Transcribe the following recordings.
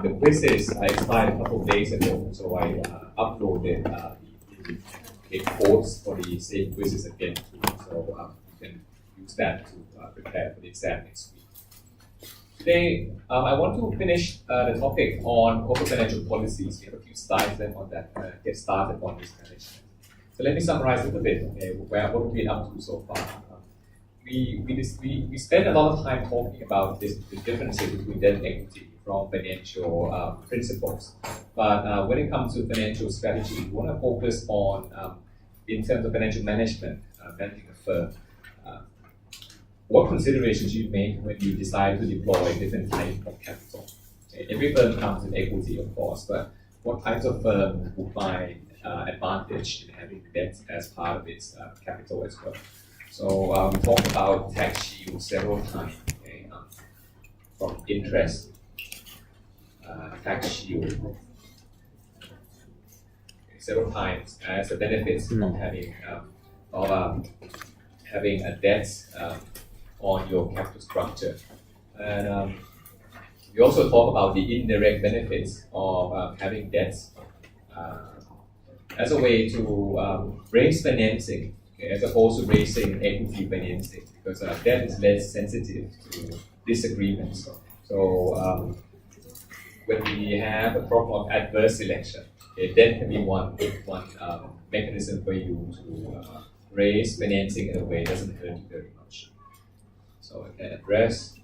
The quizzes I expired a couple of days ago, so I uploaded the codes for the same quizzes again. So you can use that to prepare for the exam next week. Today, I want to finish the topic on corporate financial policies. We have a few slides left on that, get started on risk management. So let me summarize a little bit what we've been up to so far. We spent a lot of time talking about the differences between debt and equity from financial principles. But when it comes to financial strategy, we want to focus on, in terms of financial management, managing a firm, what considerations you make when you decide to deploy different types of capital. Every firm comes with equity, of course, but what types of firms will find advantage in having debt as part of its capital as well. So we talked about tax shield several times, okay? From interest, tax shield, several times as the benefits of having a debt on your capital structure. And we also talk about the indirect benefits of having debts as a way to raise financing, okay, as opposed to raising equity financing, because debt is less sensitive to disagreements. So when we have a problem of adverse selection, okay, debt can be one mechanism for you to raise financing in a way that doesn't hurt you very much. So I can address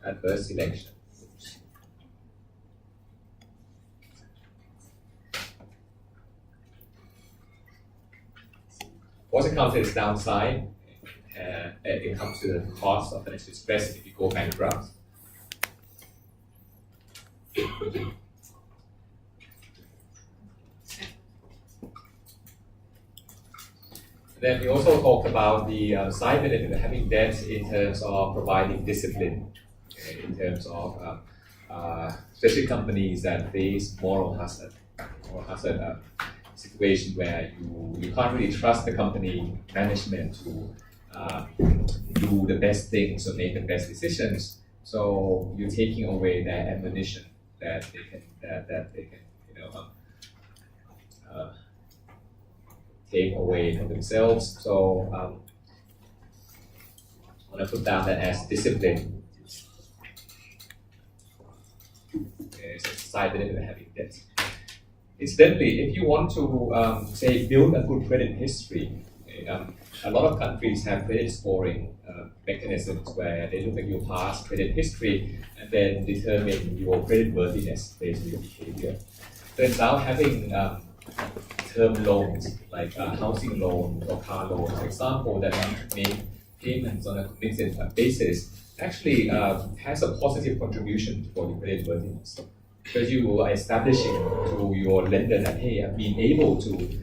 adverse selection. Once it comes to its downside, it comes to the cost of financial stress if you go bankrupt. Then we also talked about the side benefit of having debt in terms of providing discipline, okay, in terms of especially companies that face moral hazard situation where you can't really trust the company management to do the best things or make the best decisions. So you're taking away their ammunition that they can take away from themselves. So I want to put down that as discipline. Okay, it's a side benefit of having debt. Incidentally, if you want to say build a good credit history, okay, a lot of countries have credit scoring mechanisms where they look at your past credit history and then determine your credit worthiness based on your behavior. Turns out having term loans like housing loans or car loans, for example, that make payments on a committed basis actually has a positive contribution for your credit worthiness. Because you are establishing to your lender that, hey, I've been able to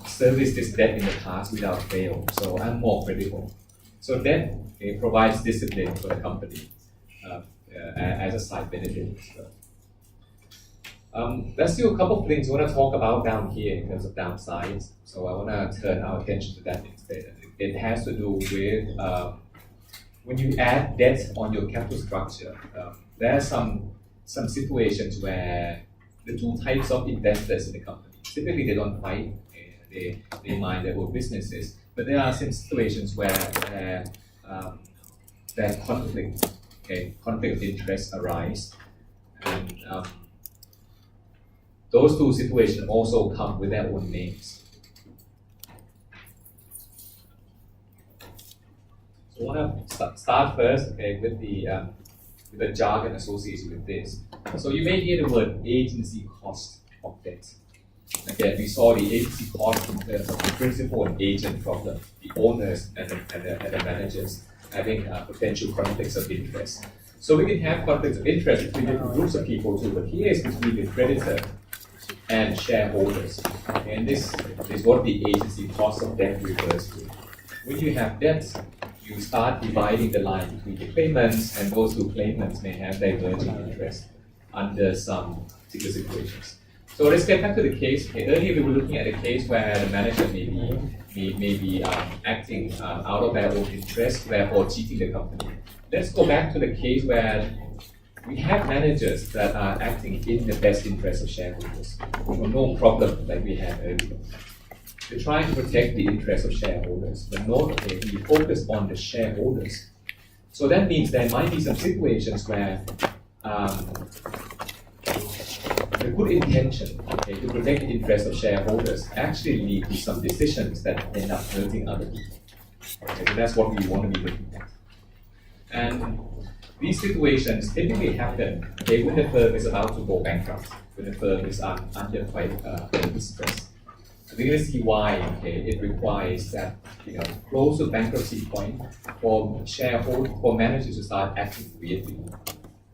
service this debt in the past without fail, so I'm more credible. So debt provides discipline for the company as a side benefit. Let's do a couple of things I want to talk about down here in terms of downsides. So I want to turn our attention to that instead. It has to do with when you add debt on your capital structure, there are some situations where the two types of investors in the company, typically they don't fight, they mind their own businesses, but there are some situations where conflict of interest arise, and those two situations also come with their own names. So I want to start first, with the jargon associated with this. So you may hear the word agency cost of debt. Again, we saw the agency cost in terms of the principal and agent problem, the owners and the managers having potential conflicts of interest. So we can have conflicts of interest between different groups of people too, but here is between the creditor and shareholders. And this is what the agency cost of debt refers to. When you have debts, you start dividing the line between the claimants, and those who claimants may have diverging interest under some particular situations. So let's get back to the case. Okay, earlier we were looking at a case where the manager may be acting out of their own interest, therefore cheating the company. Let's go back to the case where we have managers that are acting in the best interest of shareholders. No problem like we had earlier. They're trying to protect the interest of shareholders, but not okay, we focus on the shareholders. So that means there might be some situations where the good intention to protect the interest of shareholders actually lead to some decisions that end up hurting other people. Okay, so that's what we want to be looking at. And these situations typically happen when the firm is about to go bankrupt, when the firm is under quite distress. We're going to see why it requires that close to bankruptcy point for managers to start acting weirdly.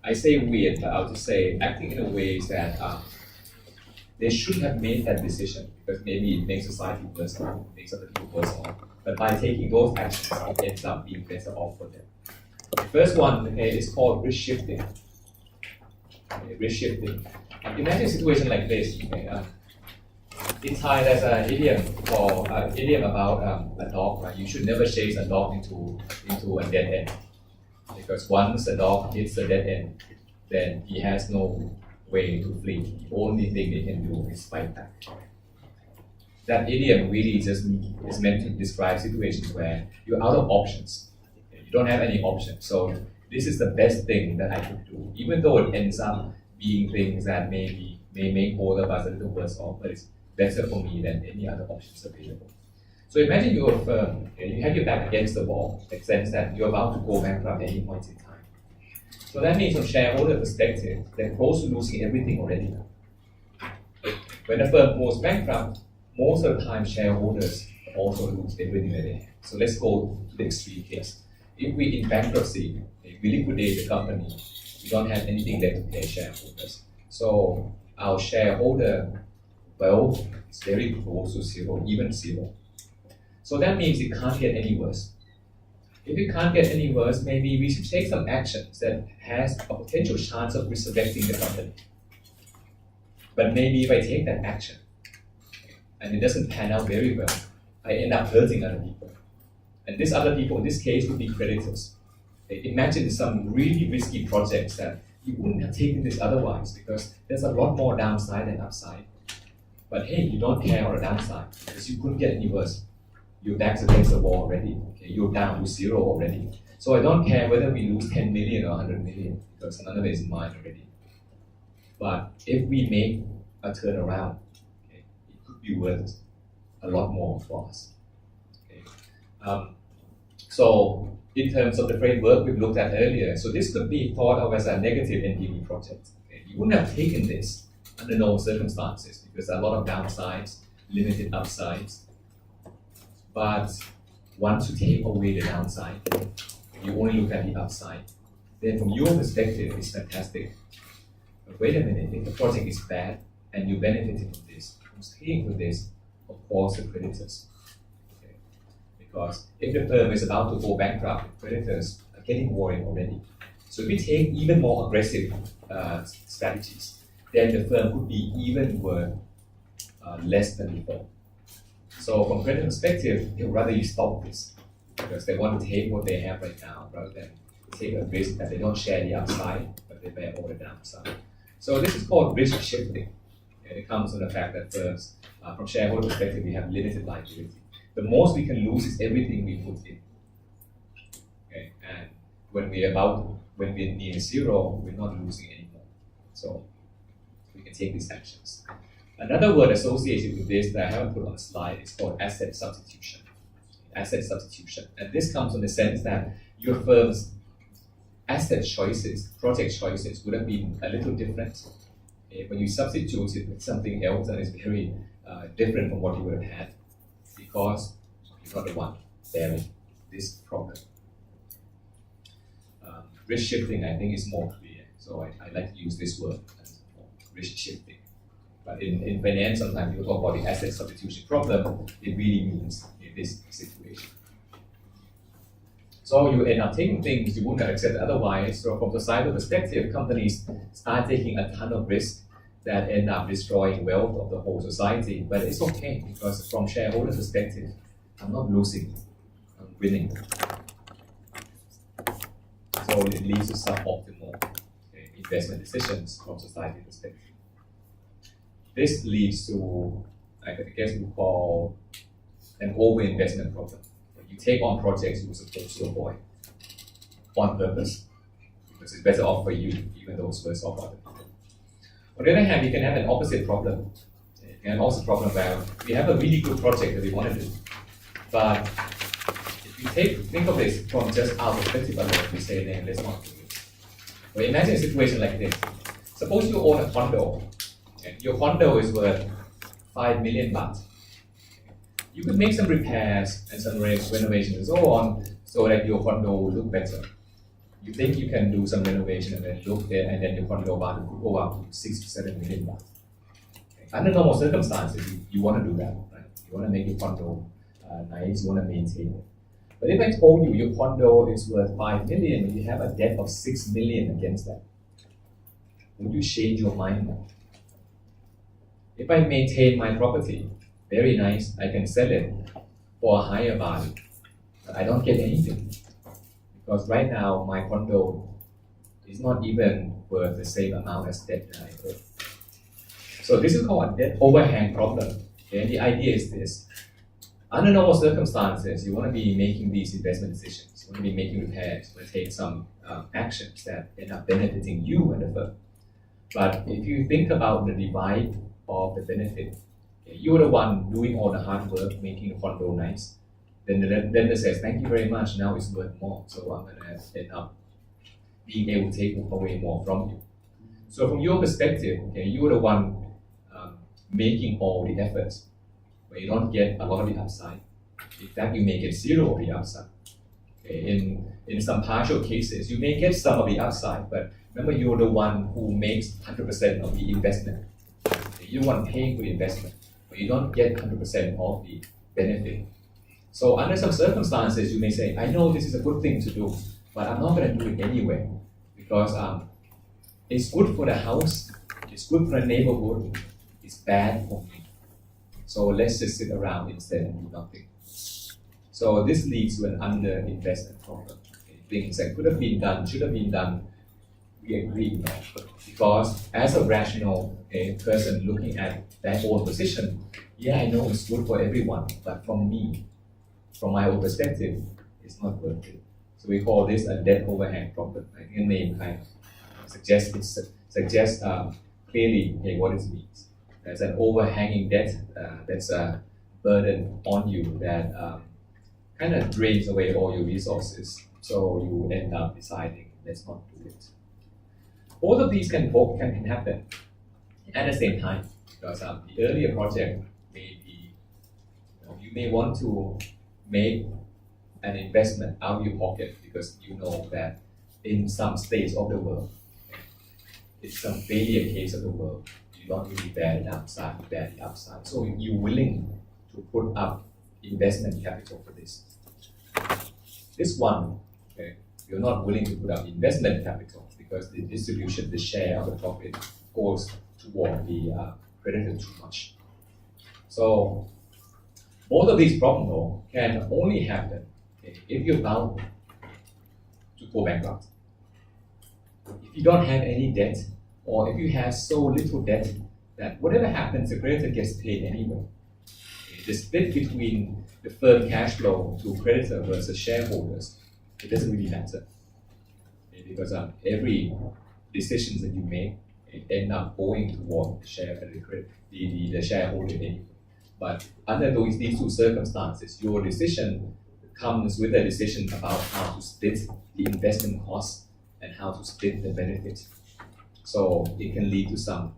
I say weird, but I'll just say acting in a way that they should have made that decision because maybe it makes society worse off, makes other people worse off. But by taking those actions, it ends up being better off for them. The first one is called risk shifting. Risk shifting. Imagine a situation like this. In Thai, there's an idiom about a dog. Right? You should never chase a dog into a dead end, because once a dog hits a dead end, then he has no way to flee. The only thing they can do is fight back. That idiom really just is meant to describe situations where you're out of options. You don't have any options. So this is the best thing that I could do, even though it ends up being things that may make both of us a little worse off, but it's better for me than any other options available. So imagine you're a firm, you have your back against the wall, in the sense that you're about to go bankrupt at any point in time. So that means from shareholder perspective, they're close to losing everything already. When a firm goes bankrupt, most of the time shareholders also lose everything that they have. So let's go to the extreme case. If we in bankruptcy, we liquidate the company, we don't have anything left to pay shareholders. So our shareholder wealth is very close to zero, even zero. So that means it can't get any worse. If it can't get any worse, maybe we should take some actions that has a potential chance of resurrecting the company. But maybe if I take that action and it doesn't pan out very well, I end up hurting other people. And these other people in this case would be creditors. Imagine some really risky projects that you wouldn't have taken this otherwise because there's a lot more downside than upside. But hey, you don't care on the downside because you couldn't get any worse. Your back's against the wall already. Okay? You're down to zero already. So I don't care whether we lose 10 million or 100 million because none of it is mine already. But if we make a turnaround, it could be worth a lot more for us. Okay? So in terms of the framework we've looked at earlier, so this could be thought of as a negative NPV project. Okay? You wouldn't have taken this under normal circumstances because a lot of downsides, limited upsides. But once you take away the downside, you only look at the upside, then from your perspective, it's fantastic. But wait a minute, if the project is bad and you benefited from this, who's paying for this? Of course, the creditors. Okay? Because if the firm is about to go bankrupt, the creditors are getting worried already. So if we take even more aggressive strategies, then the firm could be even worth less than before. So from credit perspective, they would rather you stop this because they want to take what they have right now rather than take a risk that they don't share the upside, but they bear all the downside. So this is called risk shifting. And it comes from the fact that firms, from shareholder perspective, we have limited liability. The most we can lose is everything we put in. Okay? And when we're near zero, we're not losing anymore. So we can take these actions. Another word associated with this that I haven't put on the slide is called asset substitution. Asset substitution. And this comes from the sense that your firm's asset choices, project choices would have been a little different when you substitute it with something else that is very different from what you would have had because you're not the one bearing this problem. Risk shifting, I think, is more clear. So I like to use this word as risk shifting. But in finance, sometimes people talk about the asset substitution problem. It really means in this situation. So you end up taking things you wouldn't have accepted otherwise. So from the societal perspective, companies start taking a ton of risk that end up destroying wealth of the whole society. But it's okay because from shareholder perspective, I'm not losing, I'm winning. So it leads to suboptimal investment decisions from society perspective. This leads to, I guess we call an over-investment problem. You take on projects you're supposed to avoid on purpose, because it's better off for you, even though it's worse off for other people. On the other hand, you can have an opposite problem. You can have also a problem where we have a really good project that we want to do, but if you think of this from just our perspective alone, we say, then let's not do it. Well, imagine a situation like this. Suppose you own a condo, and your condo is worth 5 million baht. You could make some repairs and some renovations and so on, so that your condo will look better. You think you can do some renovation and then look there, and then your condo value could go up to 6 to 7 million baht. Okay. Under normal circumstances, you want to do that, right? You want to make your condo nice, you want to maintain it. But if I told you your condo is worth 5 million and you have a debt of 6 million against that, would you change your mind now? If I maintain my property, very nice, I can sell it for a higher value, but I don't get anything. Because right now, my condo is not even worth the same amount as debt that I owe. So this is called a debt overhang problem. Okay? And the idea is this. Under normal circumstances, you want to be making these investment decisions. You want to be making repairs. You want to take some actions that end up benefiting you and the firm. But if you think about the divide of the benefit, okay, you're the one doing all the hard work, making the condo nice. Then the lender says, thank you very much, now it's worth more. So I'm going to end up being able to take away more from you. So from your perspective, okay, you're the one making all the efforts, but you don't get a lot of the upside. In fact, you may get zero of the upside. Okay, in some partial cases, you may get some of the upside, but remember, you're the one who makes 100% of the investment. Okay, you're the one paying for the investment, but you don't get 100% of the benefit. So under some circumstances, you may say, I know this is a good thing to do, but I'm not going to do it anyway, because it's good for the house, it's good for the neighborhood, it's bad for me. So let's just sit around instead and do nothing. So this leads to an under-investment problem. Okay, things that could have been done, should have been done, we agree, no. Because as a rational person looking at their own position, yeah, I know it's good for everyone, but from my own perspective, it's not worth it. So we call this a debt overhang problem. I think the name kind of suggests clearly what it means. There's an overhanging debt that's a burden on you that kind of drains away all your resources. So you end up deciding, let's not do it. Both of these can happen at the same time, because the earlier project may be, you may want to make an investment out of your pocket because you know that in some states of the world, it's some failure case of the world, you don't really bear the downside, you bear the upside. So you're willing to put up investment capital for this. This one, okay, you're not willing to put up investment capital because the distribution, the share of the profit goes toward the creditor too much. So both of these problems though can only happen if you're bound to go bankrupt. If you don't have any debt, or if you have so little debt that whatever happens, the creditor gets paid anyway. The split between the firm cash flow to creditor versus shareholders, it doesn't really matter. Because every decision that you make, it end up going toward the shareholder anyway. But under these two circumstances, your decision comes with a decision about how to split the investment costs and how to split the benefits. So it can lead to some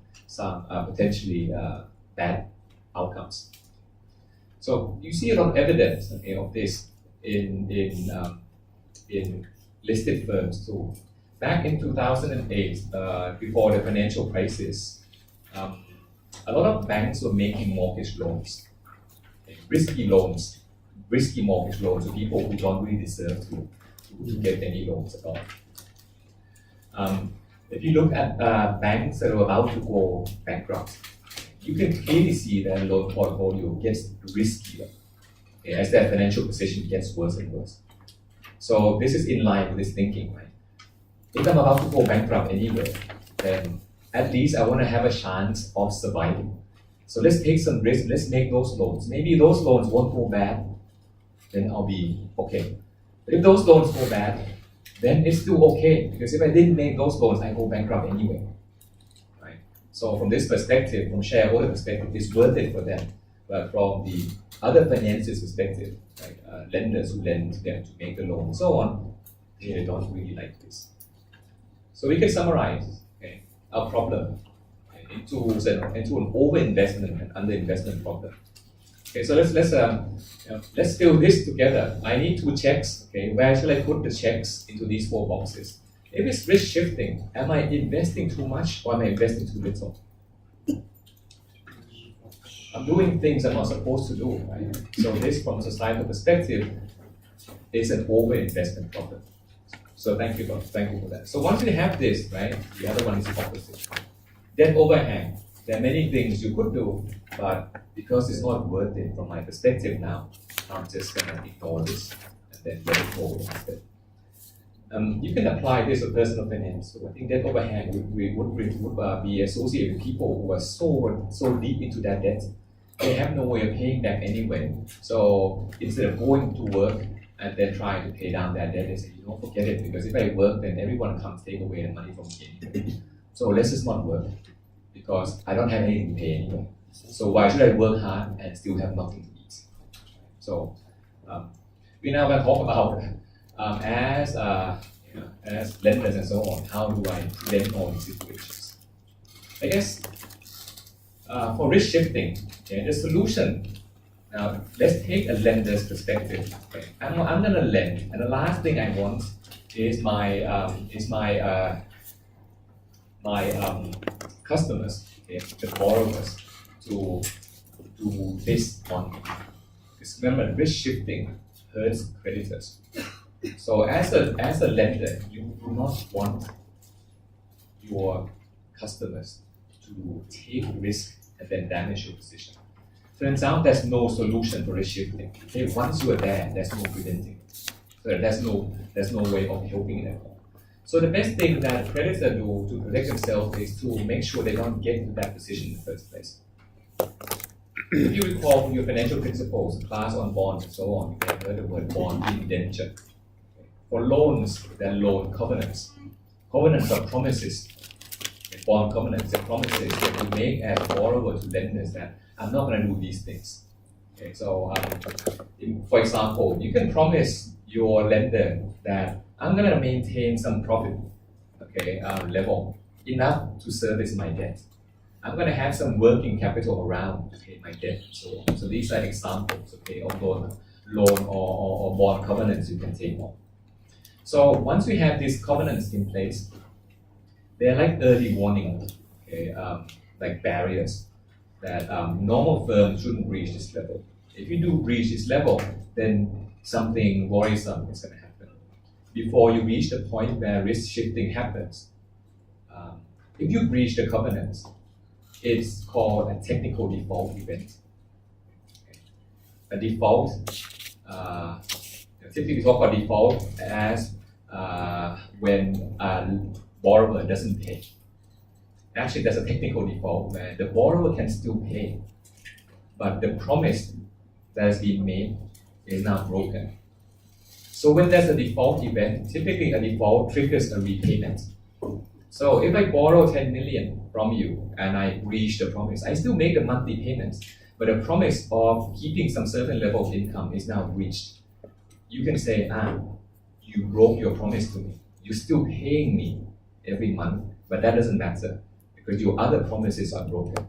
potentially bad outcomes. So you see a lot of evidence of this in listed firms too. Back in 2008, before the financial crisis, a lot of banks were making mortgage loans, risky mortgage loans to people who don't really deserve to get any loans at all. If you look at banks that are about to go bankrupt, you can clearly see that loan portfolio gets riskier as their financial position gets worse and worse. So this is in line with this thinking, right? if I'm about to go bankrupt anyway, then at least I want to have a chance of surviving. So let's take some risk, let's make those loans. Maybe those loans won't go bad, then I'll be okay. But if those loans go bad, then it's still okay, because if I didn't make those loans, I go bankrupt anyway. Right? So from this perspective, from shareholder perspective, it's worth it for them. But from the other financiers perspective, like lenders who lend them to make the loan and so on, they don't really like this. So we can summarize our problem into an overinvestment and underinvestment problem. Okay, so let's fill this together. I need 2 checks. Okay, where should I put the checks into these 4 boxes? If it's risk shifting, am I investing too much or am I investing too little? I'm doing things I'm not supposed to do, right? So this, from a societal perspective, is an overinvestment problem. So thank you for that. So once you have this, right, the other one is opposite. Debt overhang. There are many things you could do, but because it's not worth it from my perspective now, I'm just gonna ignore this and then let it go instead. You can apply this to personal finance. So I think debt overhang would be associated with people who are so deep into their debt, they have no way of paying back anyway. So instead of going to work and then trying to pay down their debt, they say, forget it, because if I work, then everyone comes take away the money from me. So let's just not work, because I don't have anything to pay anyway. So why should I work hard and still have nothing to eat? So we now going to talk about as lenders and so on, how do I prevent all these situations? I guess for risk shifting, the solution. Now let's take a lender's perspective. Okay? I'm going to lend, and the last thing I want is my customers, the borrowers, to do this on me. Because remember, risk shifting hurts creditors. So as a lender, you do not want your customers to take risk and then damage your position. Turns out there's no solution for risk shifting. Okay, once you are there, there's no preventing it. So there's no way of helping it at all. So the best thing that creditors do to protect themselves is to make sure they don't get into that position in the first place. If you recall from your financial principles, class on bonds and so on, you have heard the word bond indenture. For loans, there are loan covenants. Covenants are promises. Bond covenants are promises that you make as a borrower to lenders that I'm not going to do these things. Okay, so for example, you can promise your lender that I'm going to maintain some profit, level enough to service my debt. I'm going to have some working capital around to pay my debt and so on. So these are examples, of loan or bond covenants you can take on. So once we have these covenants in place, they're like early warning, like barriers that normal firms shouldn't reach this level. If you do reach this level, then something worrisome is going to happen. Before you reach the point where risk shifting happens, if you breach the covenants, it's called a technical default event. A default, typically we talk about default as when a borrower doesn't pay. Actually, there's a technical default where the borrower can still pay, but the promise that has been made is now broken. So when there's a default event, typically a default triggers a repayment. So if I borrow 10 million from you and I breach the promise, I still make the monthly payments, but the promise of keeping some certain level of income is now breached. You can say, you broke your promise to me. You're still paying me every month, but that doesn't matter because your other promises are broken.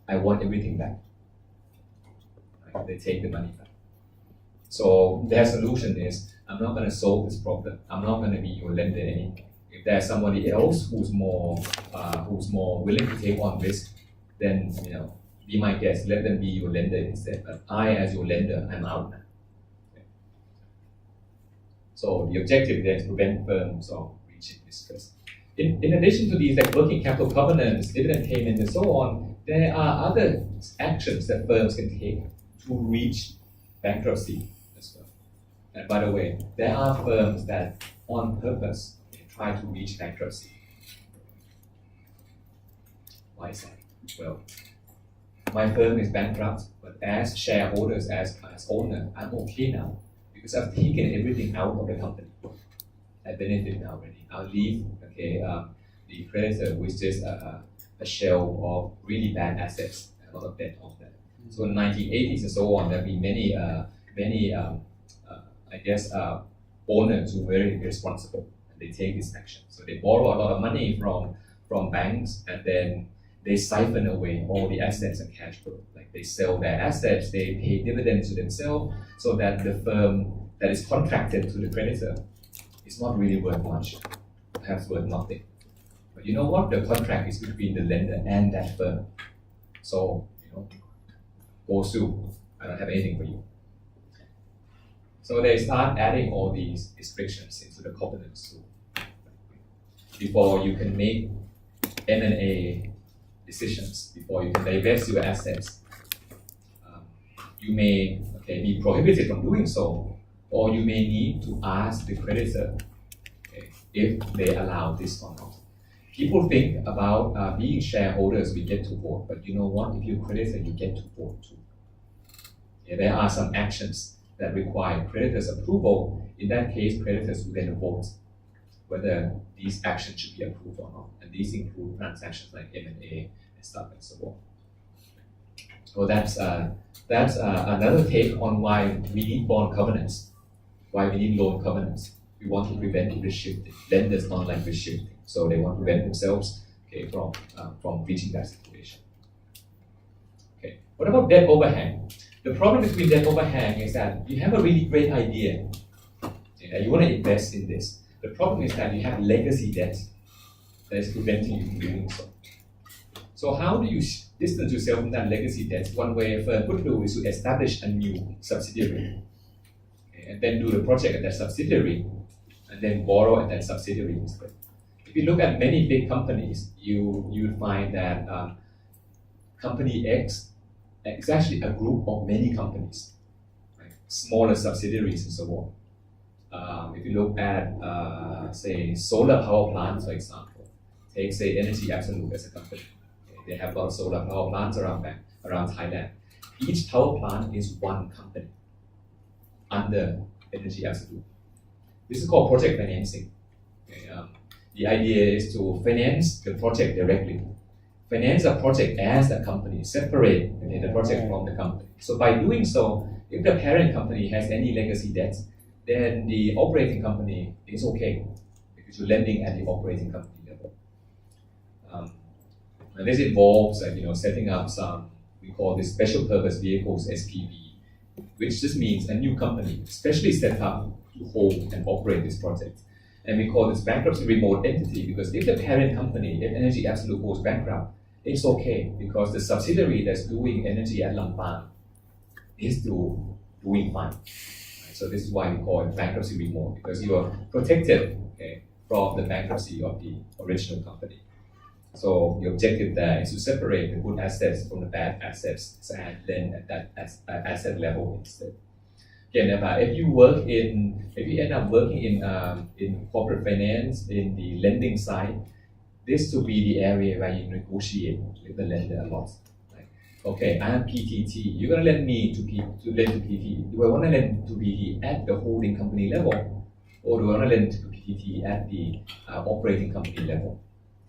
I want everything back. Right? They take the money back. So their solution is, I'm not going to solve this problem. I'm not going to be your lender anymore. If there's somebody else who's more willing to take on risk, then be my guest. Let them be your lender instead. But I, as your lender, I'm out now. Okay. So the objective there is to prevent firms from reaching this risk. In addition to these like working capital covenants, dividend payment, and so on, there are other actions that firms can take to reach bankruptcy as well. And by the way, there are firms that on purpose try to reach bankruptcy. Why is that? Well, my firm is bankrupt, but as shareholders, as owner, I'm okay now because I've taken everything out of the company. I benefit now already. I'll leave the creditor with just a shell of really bad assets, a lot of debt on that. So in 1980s and so on, there have been many owners who are very irresponsible and they take this action. So they borrow a lot of money from banks and then they siphon away all the assets and cash flow. Like they sell their assets, they pay dividends to themselves so that the firm that is contracted to the creditor is not really worth much, perhaps worth nothing. But you know what? The contract is between the lender and that firm. So, go sue. I don't have anything for you. So they start adding all these restrictions into the covenants too. Before you can make M&A decisions, before you can divest your assets, you may be prohibited from doing so, or you may need to ask the creditor if they allow this or not. People think about being shareholders, we get to vote, but you know what? If you're creditor, you get to vote too. There are some actions that require creditors' approval. In that case, creditors will then vote whether these actions should be approved or not. And these include transactions like M&A and stuff and so on. So that's another take on why we need bond covenants, why we need loan covenants. We want to prevent risk shifting. Lenders don't like risk shifting, so they want to prevent themselves from reaching that situation. Okay, what about debt overhang? The problem between debt overhang is that you have a really great idea. You want to invest in this. The problem is that you have legacy debt that is preventing you from doing so. So how do you distance yourself from that legacy debt? One way a firm could do is to establish a new subsidiary, and then do the project at that subsidiary, and then borrow at that subsidiary instead. If you look at many big companies, you find that company X is actually a group of many companies, right? Smaller subsidiaries and so on. If you look at, say, solar power plants, for example, take, say, Energy Absolute as a company. They have a lot of solar power plants around Thailand. Each power plant is one company under Energy Absolute. This is called project financing. The idea is to finance the project directly. Finance a project as a company, separate the project from the company. So by doing so, if the parent company has any legacy debts, then the operating company is okay because you're lending at the operating company level. And this involves setting up some, we call this special purpose vehicles, SPV, which just means a new company, especially set up to hold and operate this project. And we call this bankruptcy remote entity because if the parent company, if Energy Absolute goes bankrupt, it's okay because the subsidiary that's doing energy at Lampang is doing fine. Right? So this is why we call it bankruptcy remote because you are protected from the bankruptcy of the original company. So the objective there is to separate the good assets from the bad assets and lend at that asset level instead. Again, if you end up working in corporate finance, in the lending side, this will be the area where you negotiate with the lender a lot. Like, okay, I am PTT. You're gonna lend me to lend to PT. Do I want to lend to PT at the holding company level, or do I want to lend to PTT at the operating company level?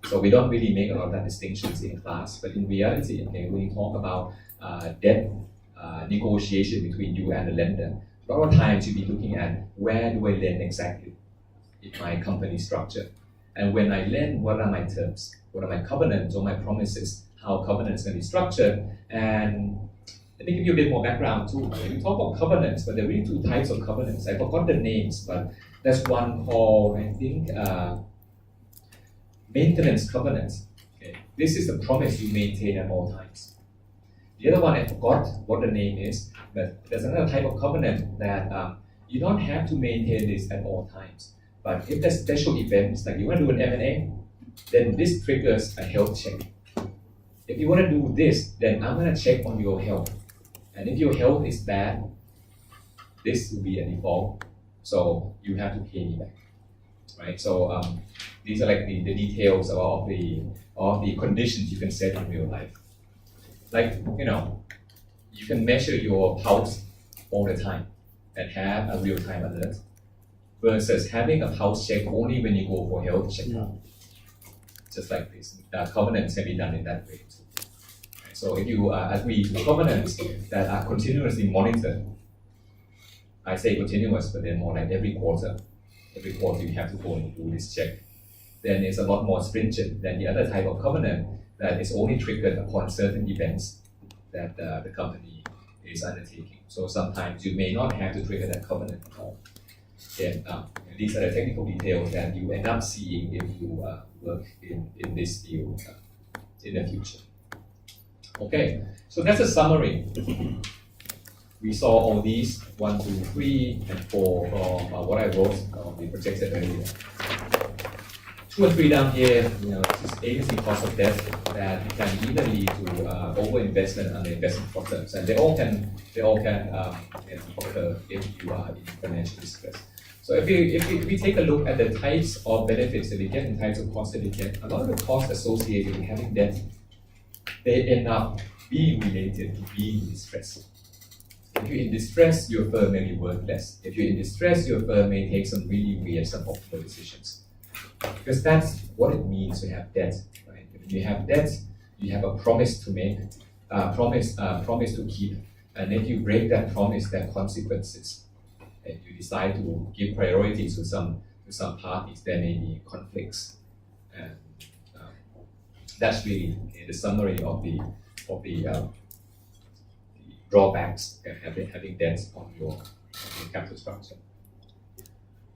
So we don't really make a lot of that distinctions in class, but in reality, when we talk about debt negotiation between you and the lender, a lot of times you'll be looking at where do I lend exactly in my company structure. And when I lend, what are my terms? What are my covenants or my promises? How covenants can be structured? And let me give you a bit more background too. We talk about covenants, but there are really two types of covenants. I forgot the names, but there's one called, I think, maintenance covenants. Okay. This is the promise you maintain at all times. The other one, I forgot what the name is, but there's another type of covenant that you don't have to maintain this at all times. But if there's special events, like you want to do an M&A, then this triggers a health check. If you want to do this, then I'm going to check on your health. And if your health is bad, this will be a default. So you have to pay me back. right? So these are like the details of the conditions you can set in real life. Like, you can measure your pulse all the time and have a real-time alert versus having a pulse check only when you go for health checkup. Just like this, covenants can be done in that way too. Right? So if you agree to covenants that are continuously monitored, I say continuous, but they're more like every quarter. Every quarter you have to go and do this check. Then it's a lot more stringent than the other type of covenant that is only triggered upon certain events that the company is undertaking. So sometimes you may not have to trigger that covenant at all. Then these are the technical details that you end up seeing if you work in this field in the future. Okay, so that's a summary. We saw all these 1, 2, 3, and 4 from what I wrote on the projected earlier. 2 and 3 down here, this is agency cost of debt that can either lead to overinvestment and underinvestment problems, and they all can occur if you are in financial distress. So if we take a look at the types of benefits that we get and types of costs that we get, a lot of the costs associated with having debt, they end up being related to being in distress. If you're in distress, your firm may be worth less. If you're in distress, your firm may take some really weird, suboptimal decisions. Because that's what it means to have debt, right? If you have debt, you have a promise to make, promise to keep, and if you break that promise, there are consequences. And you decide to give priority to some parties, there may be conflicts, and that's really the summary of the drawbacks of having debt on your capital structure.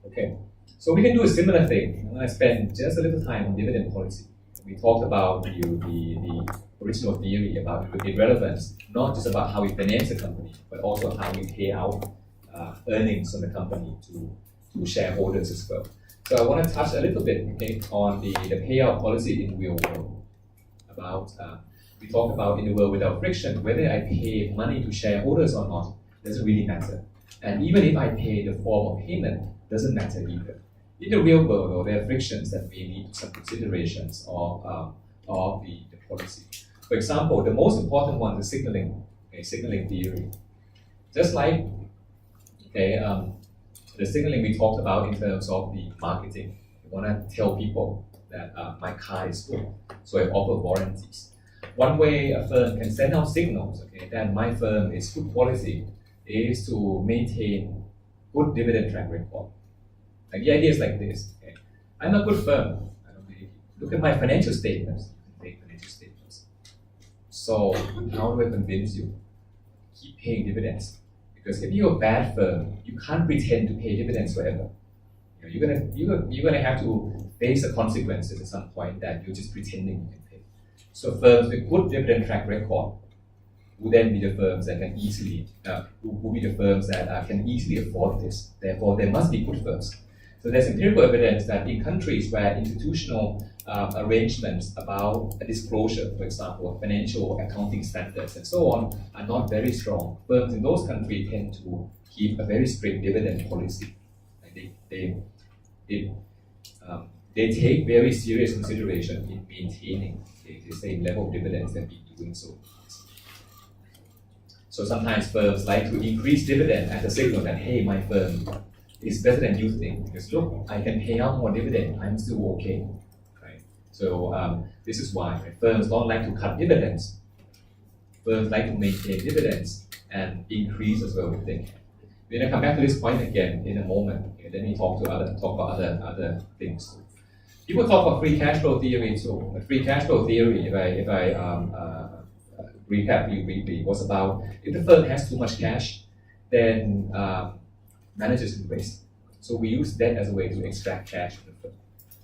Okay. So we can do a similar thing. I'm going to spend just a little time on dividend policy. We talked about the original theory about the relevance, not just about how we finance the company, but also how we pay out earnings from the company to shareholders as well. So I want to touch a little bit on the payout policy in real world. We talked about in the world without friction, whether I pay money to shareholders or not doesn't really matter. And even if I pay the form of payment, doesn't matter either. In the real world, though, there are frictions that may need some considerations of the policy. For example, the most important one is signaling, signaling theory. Just like the signaling we talked about in terms of the marketing. You want to tell people that my car is good, so I offer warranties. One way a firm can send out signals that my firm is good quality is to maintain good dividend track record. Like the idea is like this. I'm a good firm. I don't believe you. Look at my financial statements. Make financial statements. So how do I convince you? Keep paying dividends. Because if you're a bad firm, you can't pretend to pay dividends forever. You're gonna have to face the consequences at some point that you're just pretending you can pay. So firms with good dividend track record will then be the firms that can easily can easily afford this. Therefore, there must be good firms. So there's empirical evidence that in countries where institutional arrangements about a disclosure, for example, financial accounting standards and so on, are not very strong, firms in those countries tend to keep a very strict dividend policy. And they take very serious consideration in maintaining the same level of dividends and be doing so. So sometimes firms like to increase dividend as a signal that, hey, my firm is better than you think, because look, I can pay out more dividend, I'm still okay, right? So this is why firms don't like to cut dividends. Firms like to maintain dividends and increase as well if they can. We're gonna come back to this point again in a moment. Let me talk about other things. People talk about free cash flow theory too. But free cash flow theory, if I recap you briefly, was about if the firm has too much cash, then managers will waste. So we use debt as a way to extract cash from the firm.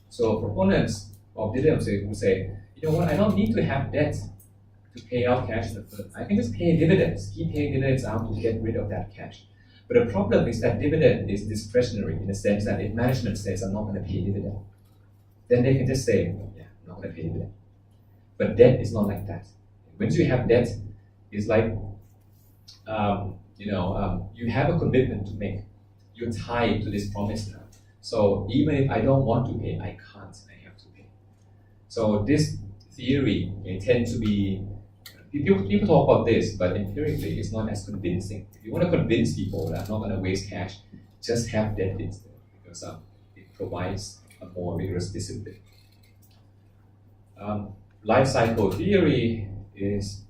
So proponents of dividends will say, you know what, I don't need to have debt to pay out cash to the firm. I can just pay dividends, keep paying dividends out to get rid of that cash. But the problem is that dividend is discretionary in the sense that if management says, I'm not going to pay dividend, then they can just say, yeah, I'm not going to pay dividend. But debt is not like that. Once you have debt, it's like, you have a commitment to make. You're tied to this promise now. So even if I don't want to pay, I can't, I have to pay. So this theory tends to be, people talk about this, but empirically it's not as convincing. If you want to convince people that I'm not going to waste cash, just have debt instead, because it provides a more rigorous discipline. Life cycle theory is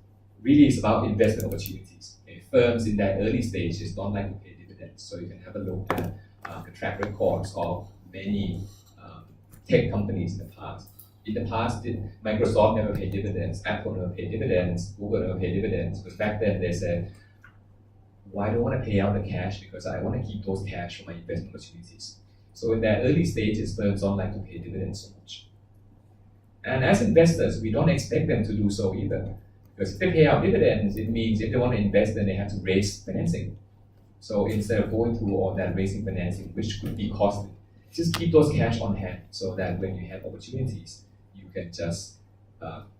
about investment opportunities. Firms in their early stages don't like to pay dividends, so you can have a look at the track records of many tech companies in the past. In the past, Microsoft never paid dividends, Apple never paid dividends, Google never paid dividends, because back then they said, why do I want to pay out the cash? Because I want to keep those cash for my investment opportunities. So in their early stages, firms don't like to pay dividends so much. And as investors, we don't expect them to do so either. Because if they pay out dividends, it means if they want to invest, then they have to raise financing. So instead of going through all that raising financing, which could be costly, just keep those cash on hand so that when you have opportunities, you can just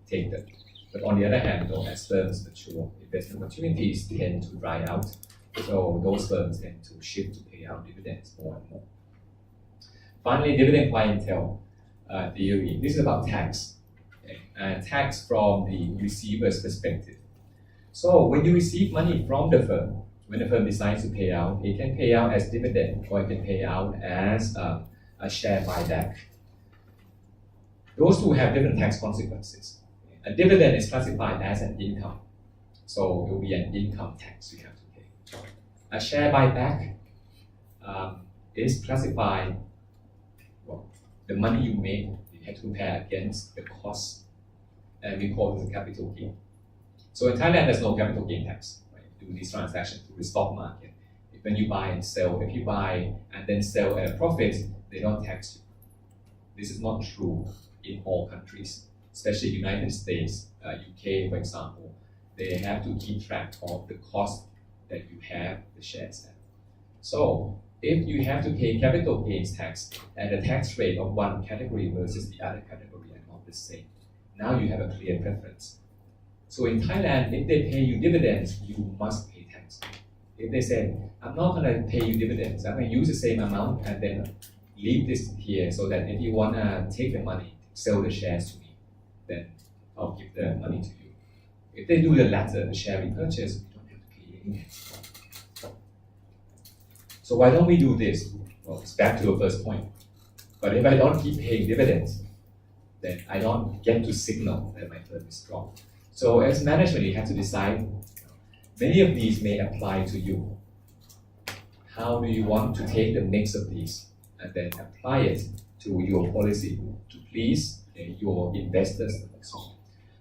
take them. But on the other hand, though, as firms mature, investment opportunities tend to dry out. So those firms tend to shift to pay out dividends more and more. Finally, dividend clientele theory. This is about tax. Okay? Tax from the receiver's perspective. So when you receive money from the firm, when the firm decides to pay out, it can pay out as dividend or it can pay out as a share buyback. Those two have different tax consequences. A dividend is classified as an income, so it will be an income tax you have to pay. A share buyback is classified, well, the money you make, you have to compare against the cost, and we call this a capital gain. So in Thailand, there's no capital gain tax. Right? You do these transactions through the stock market. When you buy and sell, if you buy and then sell at a profit, they don't tax you. This is not true in all countries, especially United States, UK, for example. They have to keep track of the cost that you have the shares at. So if you have to pay capital gains tax and the tax rate of one category versus the other category are not the same, now you have a clear preference. So in Thailand, if they pay you dividends, you must pay tax. If they say, I'm not going to pay you dividends, I'm going to use the same amount and then leave this here so that if you want to take the money, sell the shares to me, then I'll give the money to you. If they do the latter, the share repurchase, we don't have to pay any tax. So why don't we do this? Well, it's back to the first point. But if I don't keep paying dividends, then I don't get to signal that my firm is strong. So as management, you have to decide, many of these may apply to you. How do you want to take the mix of these and then apply it to your policy to please your investors?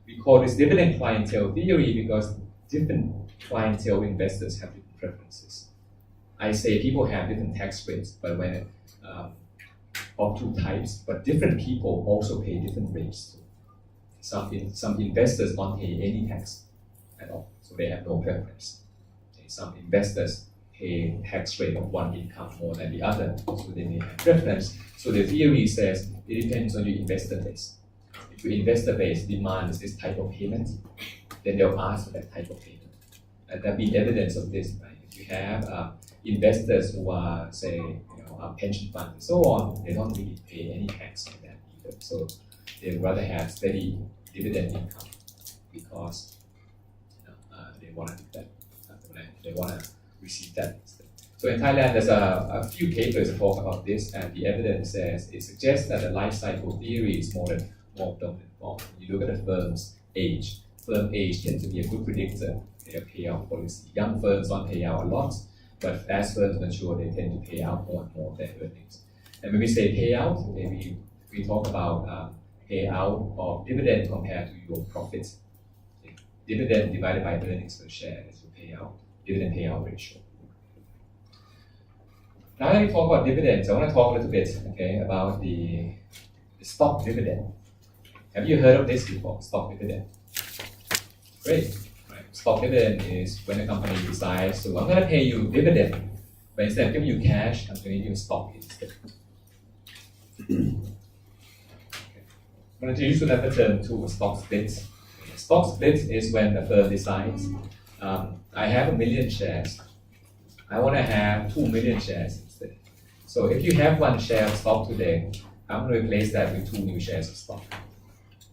We call this dividend clientele theory because different clientele investors have different preferences. I say people have different tax rates, but when of two types, but different people also pay different rates. Some investors don't pay any tax at all, so they have no preference. Okay, some investors pay tax rate of one income more than the other, so they may have preference. So the theory says it depends on your investor base. If your investor base demands this type of payment, then they'll ask for that type of payment. And there'll be evidence of this, right? If you have investors who are, say, pension funds and so on, they don't really pay any tax on that either. So they rather have steady dividend income because they want to do that. They want to receive that instead. So in Thailand, there's a few papers that talk about this, and the evidence says it suggests that the life cycle theory is more dominant form. You look at the firm's age. Firm age tends to be a good predictor of their payout policy. Young firms don't pay out a lot, but as firms mature, they tend to pay out more and more of their earnings. And when we say payout, maybe we talk about payout of dividend compared to your profits. Okay. Dividend divided by earnings per share is your payout, dividend payout ratio. Now that we talk about dividends, I want to talk a little bit, about the stock dividend. Have you heard of this before, stock dividend? Great. Right. Stock dividend is when a company decides, so I'm going to pay you dividend, but instead of giving you cash, I'm going to give you stock instead. I'm going to use another term too, stock split. Stock split is when the firm decides, I have 1 million shares. I want to have 2 million shares instead. So if you have one share of stock today, I'm going to replace that with 2 new shares of stock.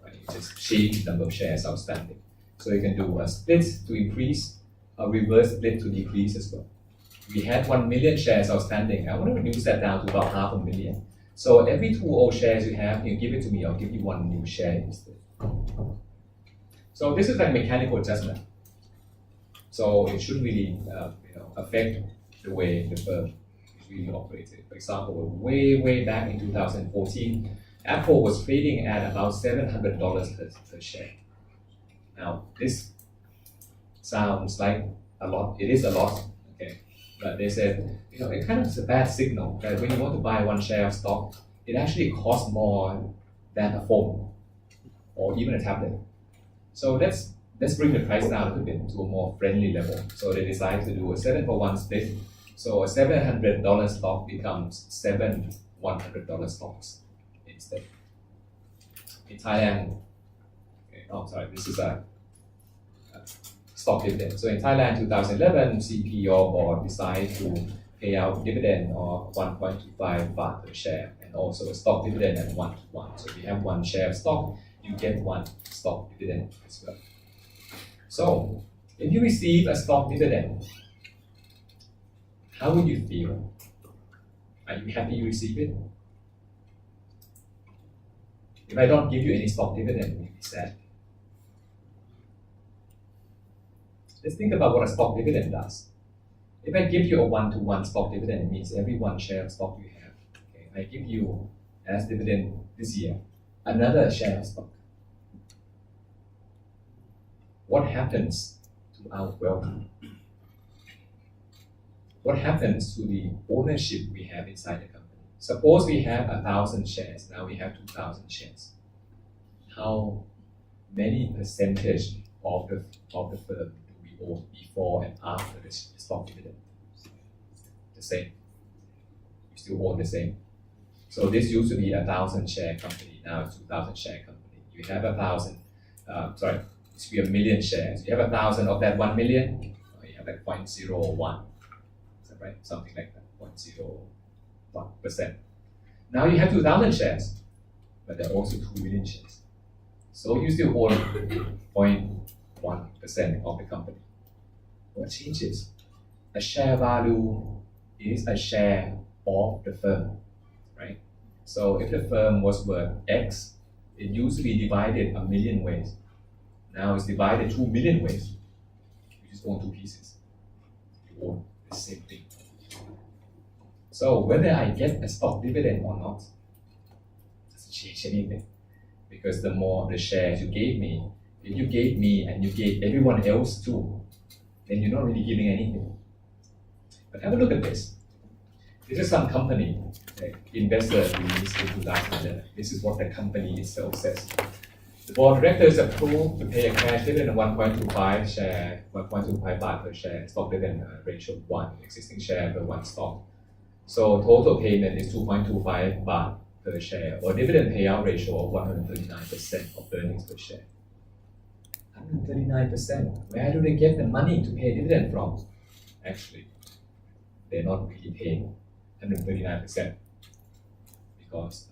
Right? Just change the number of shares outstanding. So you can do a split to increase, a reverse split to decrease as well. We had 1 million shares outstanding. I want to reduce that down to about 500,000. So every 2 old shares you have, you give it to me, I'll give you 1 new share instead. So this is like mechanical adjustment. So it shouldn't really affect the way the firm is really operated. For example, way back in 2014, Apple was trading at about $700 per share. Now, this sounds like a lot. It is a lot, okay? But they said, it kind of is a bad signal that when you want to buy 1 share of stock, it actually costs more than a phone or even a tablet. So let's bring the price down a little bit to a more friendly level. So they decided to do a 7-for-1 split. So a $700 stock becomes 7 $100 stocks instead. In Thailand, this is a stock dividend. So in Thailand, 2011, CPO board decided to pay out dividend of 1.25 baht per share, and also a stock dividend at 1:1. So if you have 1 share of stock, you get 1 stock dividend as well. So if you receive a stock dividend, how would you feel? Are you happy you receive it? If I don't give you any stock dividend, you'd be sad. Let's think about what a stock dividend does. If I give you a 1-to-1 stock dividend, it means every 1 share of stock you have. Okay? I give you as dividend this year another share of stock. What happens to our wealth? What happens to the ownership we have inside the company? Suppose we have 1,000 shares, now we have 2,000 shares. How many percentage of the firm do we own before and after the stock dividend? The same. We still own the same. So this used to be 1,000 share company, now it's 2,000 share company. You have 1,000, it used to be 1,000,000 shares. You have 1,000 of that 1 million, you have like 0.01. Right? Something like that, 0.01%. Now you have 2,000 shares, but there are also 2 million shares. So you still own 0.1% of the company. What changes? A share value is a share of the firm, right? So if the firm was worth X, it used to be divided 1 million ways. Now it's divided 2 million ways. You just own 2 pieces. You own the same thing. So whether I get a stock dividend or not doesn't change anything, because the more the shares you gave me, if you gave me and you gave everyone else too, then you're not really giving anything. But have a look at this. This is some company, investor released in 2011. This is what the company itself says. The board of directors approved to pay a cash dividend of 1.25 baht per share, stock dividend ratio 1, existing share per 1 stock. So total payment is 2.25 baht per share, or dividend payout ratio of 139% of earnings per share. 139%. Where do they get the money to pay dividend from? Actually, they're not really paying 139%, because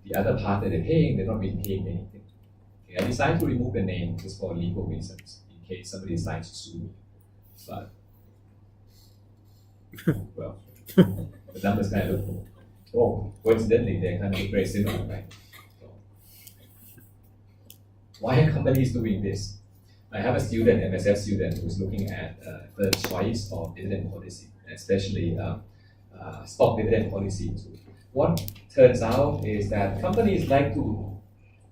the other part that they're paying, they're not really paying anything. Okay, I decided to remove the name just for legal reasons, in case somebody decides to sue me. But, well, the numbers kind of look, coincidentally, they kind of look very similar, right? So, why are companies doing this? I have a student, MSF student, who's looking at the choice of dividend policy, especially stock dividend policy too. What turns out is that companies like to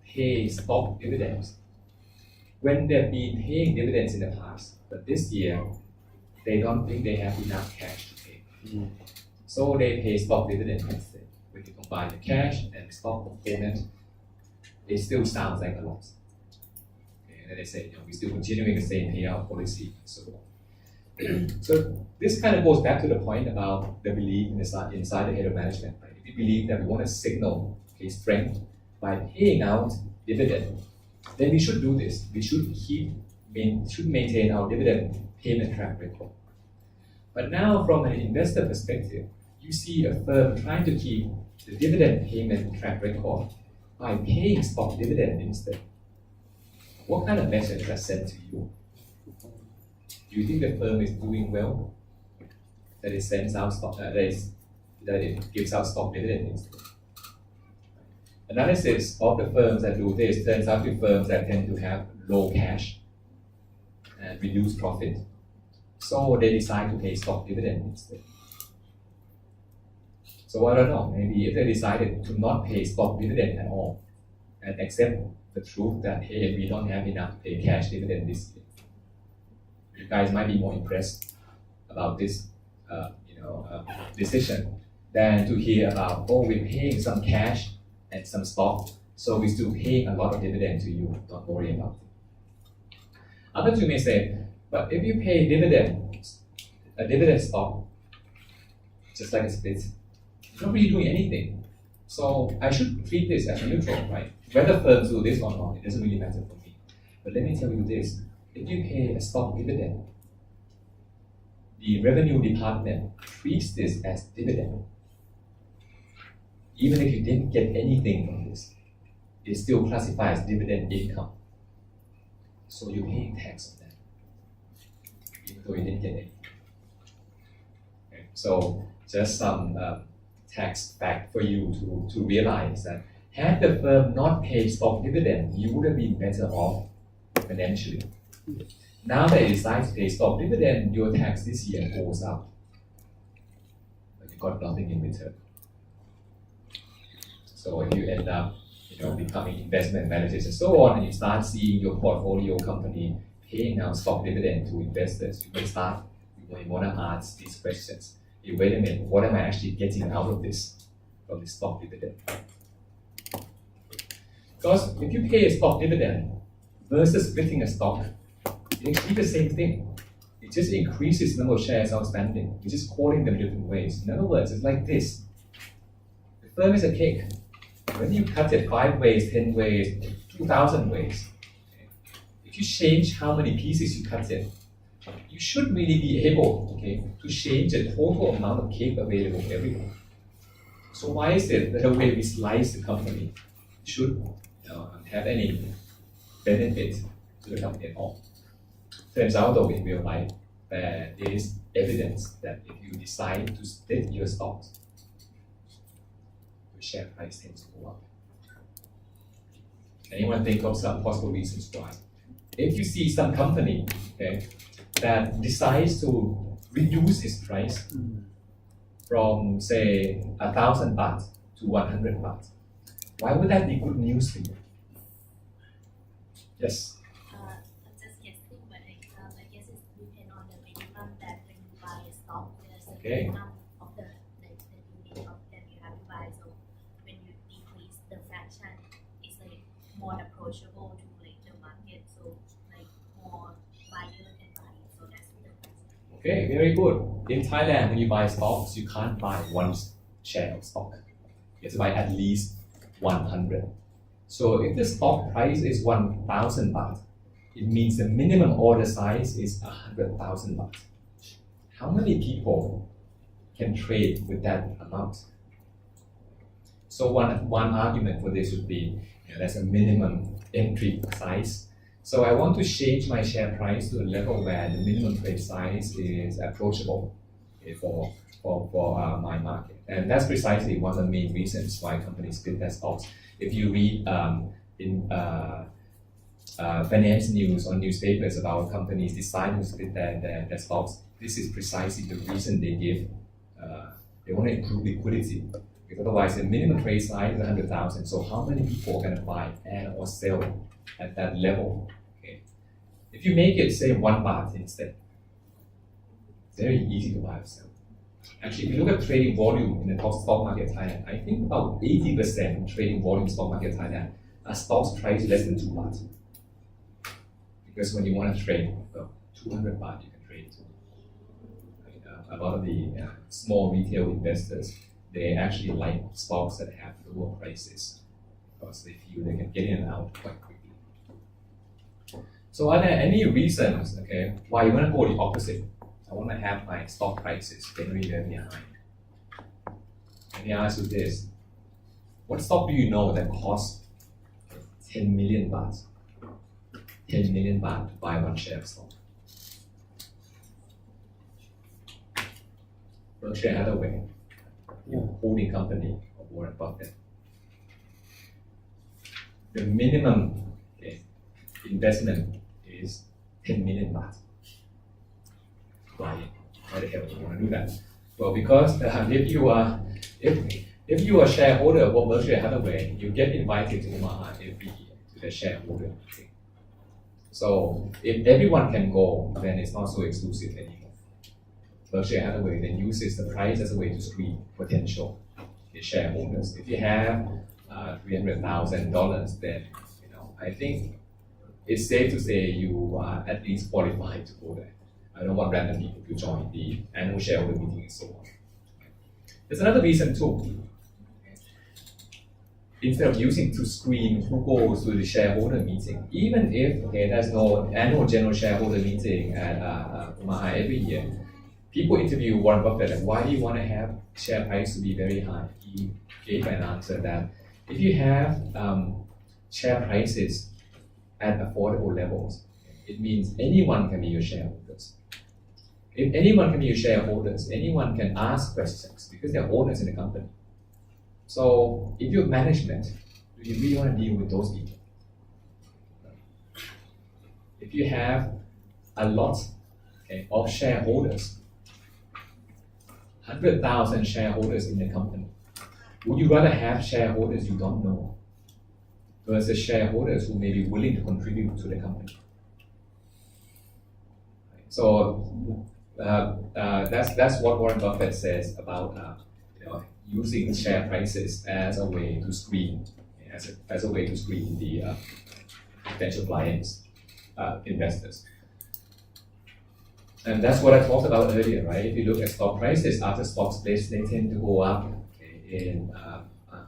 pay stock dividends when they've been paying dividends in the past, but this year they don't think they have enough cash to pay. So they pay stock dividend instead. When you combine the cash and stock payment, it still sounds like a loss. Okay, and then they say, we're still continuing the same payout policy and so on. So this kind of goes back to the point about the belief inside the head of management. Right? If you believe that we want to signal strength by paying out dividend, then we should do this. We should maintain our dividend payment track record. But now, from an investor perspective, you see a firm trying to keep the dividend payment track record by paying stock dividend instead. What kind of message is that sent to you? Do you think the firm is doing well? That it sends out stock, that it gives out stock dividend instead. Analysis of the firms that do this turns out to be firms that tend to have low cash and reduced profit. So they decide to pay stock dividend instead. So I don't know, maybe if they decided to not pay stock dividend at all and accept the truth that, hey, we don't have enough to pay cash dividend this year, you guys might be more impressed about this decision than to hear about, oh, we're paying some cash and some stock, so we're still paying a lot of dividend to you, don't worry about it. Others you may say, but if you pay a dividend stock, just like a split, you're not really doing anything. So I should treat this as neutral, right? Whether firms do this or not, it doesn't really matter for me. But let me tell you this, if you pay a stock dividend, the revenue department treats this as dividend. Even if you didn't get anything from this, it still classifies as dividend income. So you're paying tax on that, even though you didn't get anything. Okay. So just some tax fact for you to realize that had the firm not paid stock dividend, you would have been better off financially. Now that you decide to pay stock dividend, your tax this year goes up, but you got nothing in return. So if you end up, becoming investment managers and so on, and you start seeing your portfolio company paying out stock dividend to investors, you may want to ask these questions. Hey, wait a minute, what am I actually getting out of this from the stock dividend? Because if you pay a stock dividend versus splitting a stock, it's actually the same thing. It just increases the number of shares outstanding. You're just quoting them different ways. In other words, it's like this. The firm is a cake. When you cut it 5 ways, 10 ways, 2,000 ways, if you change how many pieces you cut it, you should really be able, to change the total amount of cake available everywhere. So why is it that the way we slice the company should have any benefit to the company at all? Turns out, though, in real life, there is evidence that if you decide to split your stocks, your share price tends to go up. Anyone think of some possible reasons why? If you see some company that decides to reduce its price from, say, 1,000 baht to 100 baht, why would that be good news for you? Yes? Just guessing, but I guess it depends on the minimum that when you buy a stock, there's a Okay. minimum of the unit of that you have to buy. So when you decrease the fraction, it's like more approachable to like the market. So like more buyer can buy it. So that's the price. Okay, very good. In Thailand, when you buy stocks, you can't buy one share of stock. You have to buy at least 100. So if the stock price is 1,000 baht, it means the minimum order size is 100,000 baht. How many people can trade with that amount? So one argument for this would be there's a minimum entry size. So I want to change my share price to a level where the minimum trade size is approachable for my market. And that's precisely one of the main reasons why companies split their stocks. If you read in finance news or newspapers about companies deciding to split their stocks, this is precisely the reason they give. They want to improve liquidity. Because otherwise, the minimum trade size is 100,000. So how many people are going to buy and or sell at that level? Okay. If you make it, say, 1 baht instead, it's very easy to buy or sell. Actually, if you look at trading volume in the top stock market Thailand, I think about 80% of trading volume stock market Thailand are stocks priced less than 2 baht. Because when you want to trade 200 baht, you can trade too. A lot of the small retail investors, they actually like stocks that have lower prices because they feel they can get in and out quite quickly. So are there any reasons, why you want to go the opposite? I want to have my stock prices generally very high. let me ask you this. What stock do you know that costs 10 million baht? 10 million baht to buy one share of stock. Berkshire Hathaway, holding company of Warren Buffett. The minimum investment is 10 million baht. Why the hell do you want to do that? Well, because if you are a shareholder of Berkshire Hathaway, you get invited to Omaha every year to the shareholder meeting. So if everyone can go, then it's not so exclusive anymore. Berkshire Hathaway then uses the price as a way to screen potential shareholders. If you have $300,000, then I think it's safe to say you are at least qualified to go there. I don't want random people to join the annual shareholder meeting and so on. There's another reason too. Instead of using to screen who goes to the shareholder meeting, even if there's no annual general shareholder meeting at Omaha every year, people interview Warren Buffett, like, why do you want to have share price to be very high? He gave an answer that if you have share prices at affordable levels, it means anyone can be your shareholders. If anyone can be your shareholders, anyone can ask questions because they're owners in the company. So if you're management, do you really want to deal with those people? If you have a lot of shareholders, 100,000 shareholders in the company, would you rather have shareholders you don't know versus shareholders who may be willing to contribute to the company? So that's what Warren Buffett says about using share prices as a way to screen, as a way to screen the potential clients, investors. And that's what I talked about earlier, right? If you look at stock prices, after stock splits, they tend to go up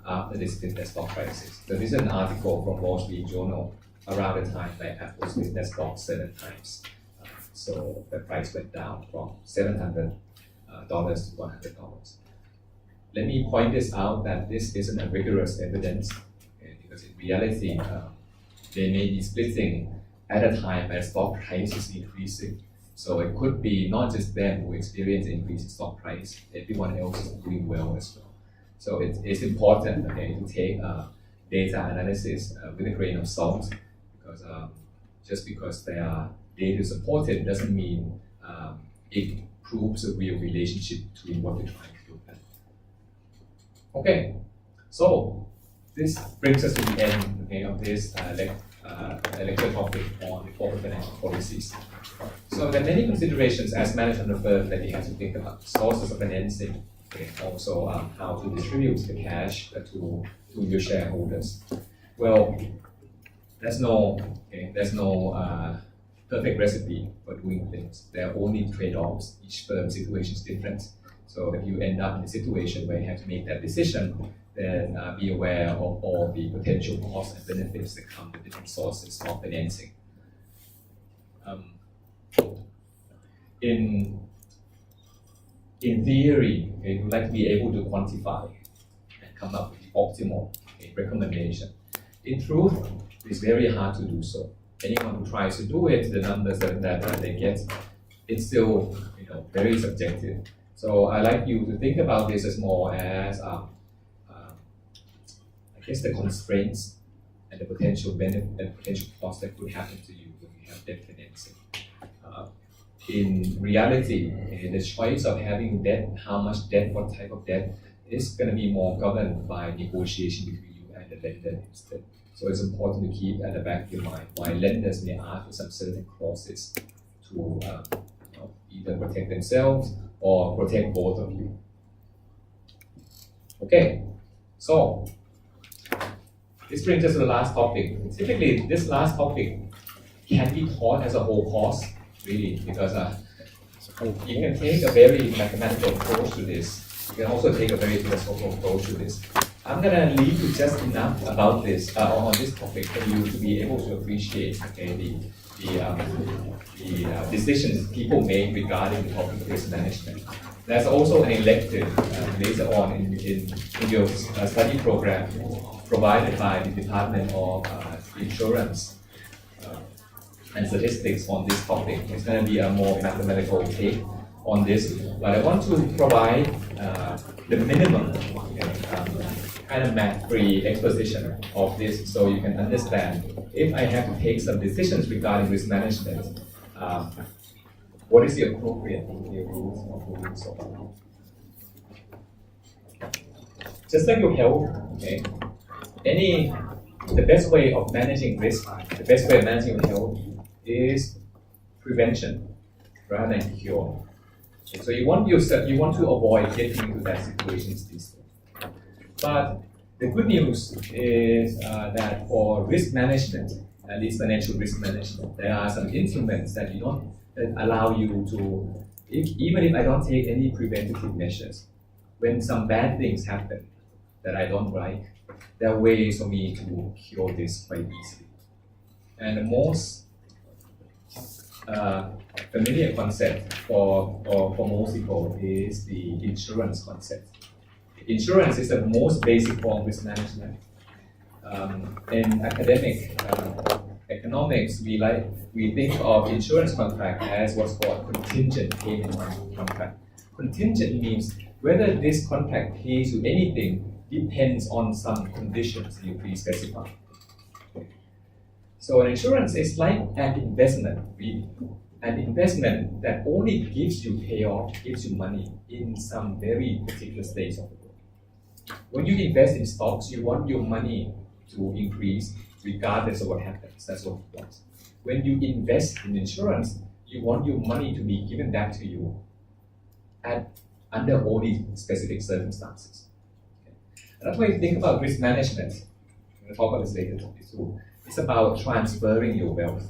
after they split their stock prices. So this is an article from Wall Street Journal around the time that Apple split their stock 7 times. So the price went down from $700 to $100. Let me point this out that this isn't a rigorous evidence, because in reality, they may be splitting at a time when stock price is increasing. So it could be not just them who experience an increase in stock price, everyone else is doing well as well. So it's important to take data analysis with a grain of salt, because just because they are data supported doesn't mean it proves a real relationship between what we're trying to do. Okay, so this brings us to the end of this lecture topic on the corporate financial policies. So there are many considerations as management of firm that you have to think about: sources of financing, also how to distribute the cash to your shareholders. Well, there's no perfect recipe for doing things. There are only trade-offs. Each firm's situation is different. So if you end up in a situation where you have to make that decision, then be aware of all the potential costs and benefits that come with different sources of financing. In theory, you'd like to be able to quantify and come up with the optimal recommendation. In truth, it's very hard to do so. Anyone who tries to do it, the numbers that they get, it's still very subjective. So I like you to think about this as more as I guess the constraints and the potential benefit and potential costs that could happen to you when you have debt financing. In reality, the choice of having debt, how much debt, what type of debt, is going to be more governed by negotiation between you and the lender instead. So it's important to keep at the back of your mind why lenders may ask for some certain clauses to either protect themselves or protect both of you. Okay, so this brings us to the last topic. Typically, this last topic can be taught as a whole course, really, because you can take a very mathematical approach to this. You can also take a very philosophical approach to this. I'm going to leave you just enough about this on this topic for you to be able to appreciate the decisions people make regarding the topic of risk management. There's also an elective later on in your study program provided by the Department of Insurance and Statistics on this topic. It's going to be a more mathematical take on this, but I want to provide the minimum kind of math-free exposition of this so you can understand if I have to take some decisions regarding risk management, what is the appropriate rules of doing so? Just like your health, okay? The best way of managing risk, the best way of managing your health is prevention rather than cure. Okay, so you want to avoid getting into that situations these days. But the good news is that for risk management, at least financial risk management, there are some instruments that that allow you to, even if I don't take any preventative measures, when some bad things happen that I don't like, there are ways for me to cure this quite easily. And the most familiar concept for most people is the insurance concept. Insurance is the most basic form of risk management. In academic economics, we think of insurance contract as what's called contingent payment contract. Contingent means whether this contract pays you anything depends on some conditions you pre-specify. So an insurance is like an investment, really. An investment that only gives you payoff, gives you money in some very particular states of the world. When you invest in stocks, you want your money to increase regardless of what happens. That's what you want. When you invest in insurance, you want your money to be given back to you under only specific circumstances. Okay. And that's why you think about risk management. I'm going to talk about this later too. It's about transferring your wealth.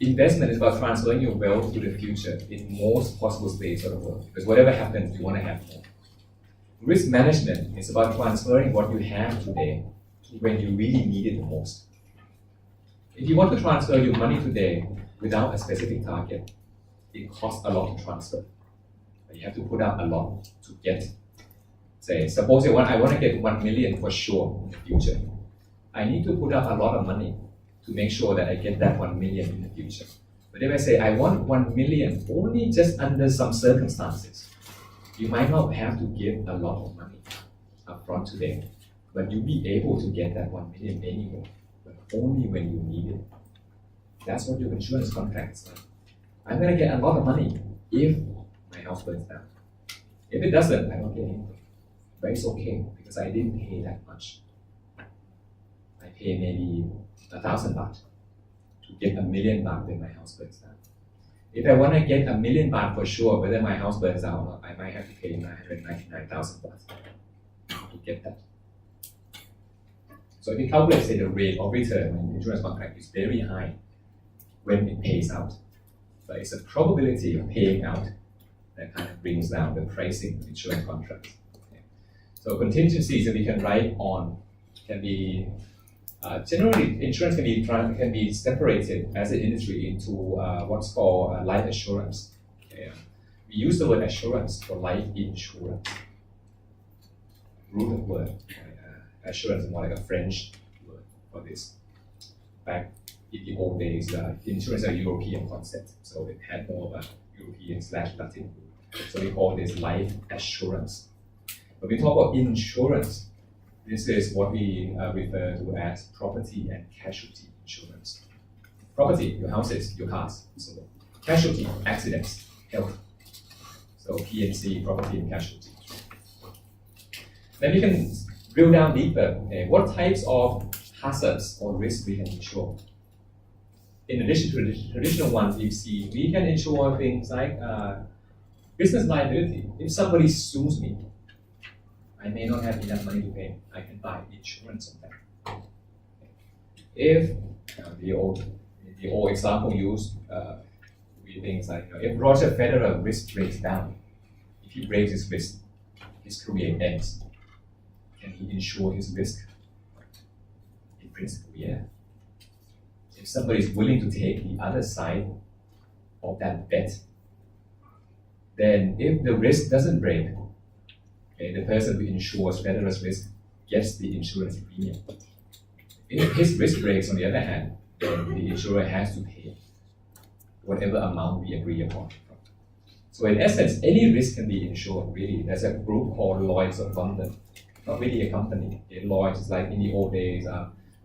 Investment is about transferring your wealth to the future in most possible states of the world. Because whatever happens, you want to have more. Risk management is about transferring what you have today to when you really need it the most. If you want to transfer your money today without a specific target, it costs a lot to transfer. You have to put up a lot to get. Say, suppose I want to get 1 million for sure in the future. I need to put up a lot of money to make sure that I get that 1 million in the future. But if I say I want 1 million only just under some circumstances, you might not have to give a lot of money up front today, but you'll be able to get that 1 million anyway, but only when you need it. That's what your insurance contract is like. I'm going to get a lot of money if my house burns down. If it doesn't, I don't get anything. But it's okay because I didn't pay that much. I pay maybe 1,000 baht to get 1 million baht when my house burns down. If I want to get 1 million baht for sure, whether my house burns down or not, I might have to pay 999,000 baht to get that. So if you calculate, say, the rate of return when the insurance contract is very high when it pays out, but it's a probability of paying out that kind of brings down the pricing of insurance contracts. Okay. So contingencies that we can write on can be generally, insurance can be separated as an industry into what's called life assurance. Okay. We use the word assurance for life insurance. Root of word. Assurance is more like a French word for this. Back in the old days, insurance is a European concept, so it had more of a European/Latin root. So we call this life assurance. When we talk about insurance, this is what we refer to as property and casualty insurance. Property, your houses, your cars. So casualty, accidents, health. So P&C, property and casualty. Then we can drill down deeper. Okay, what types of hazards or risks we can insure? In addition to the traditional ones you see, we can insure things like business liability. If somebody sues me, I may not have enough money to pay. I can buy insurance on that. If the old example used would be things like if Roger Federer wrist breaks down, if he breaks his wrist, his career ends. Can he insure his risk? In principle, yeah. If somebody is willing to take the other side of that bet, then if the risk doesn't break, okay, the person who insures federalist risk gets the insurance premium. If his risk breaks, on the other hand, then the insurer has to pay whatever amount we agree upon. So in essence, any risk can be insured, really. There's a group called Lloyd's of London, not really a company. Okay, Lloyd's is like in the old days,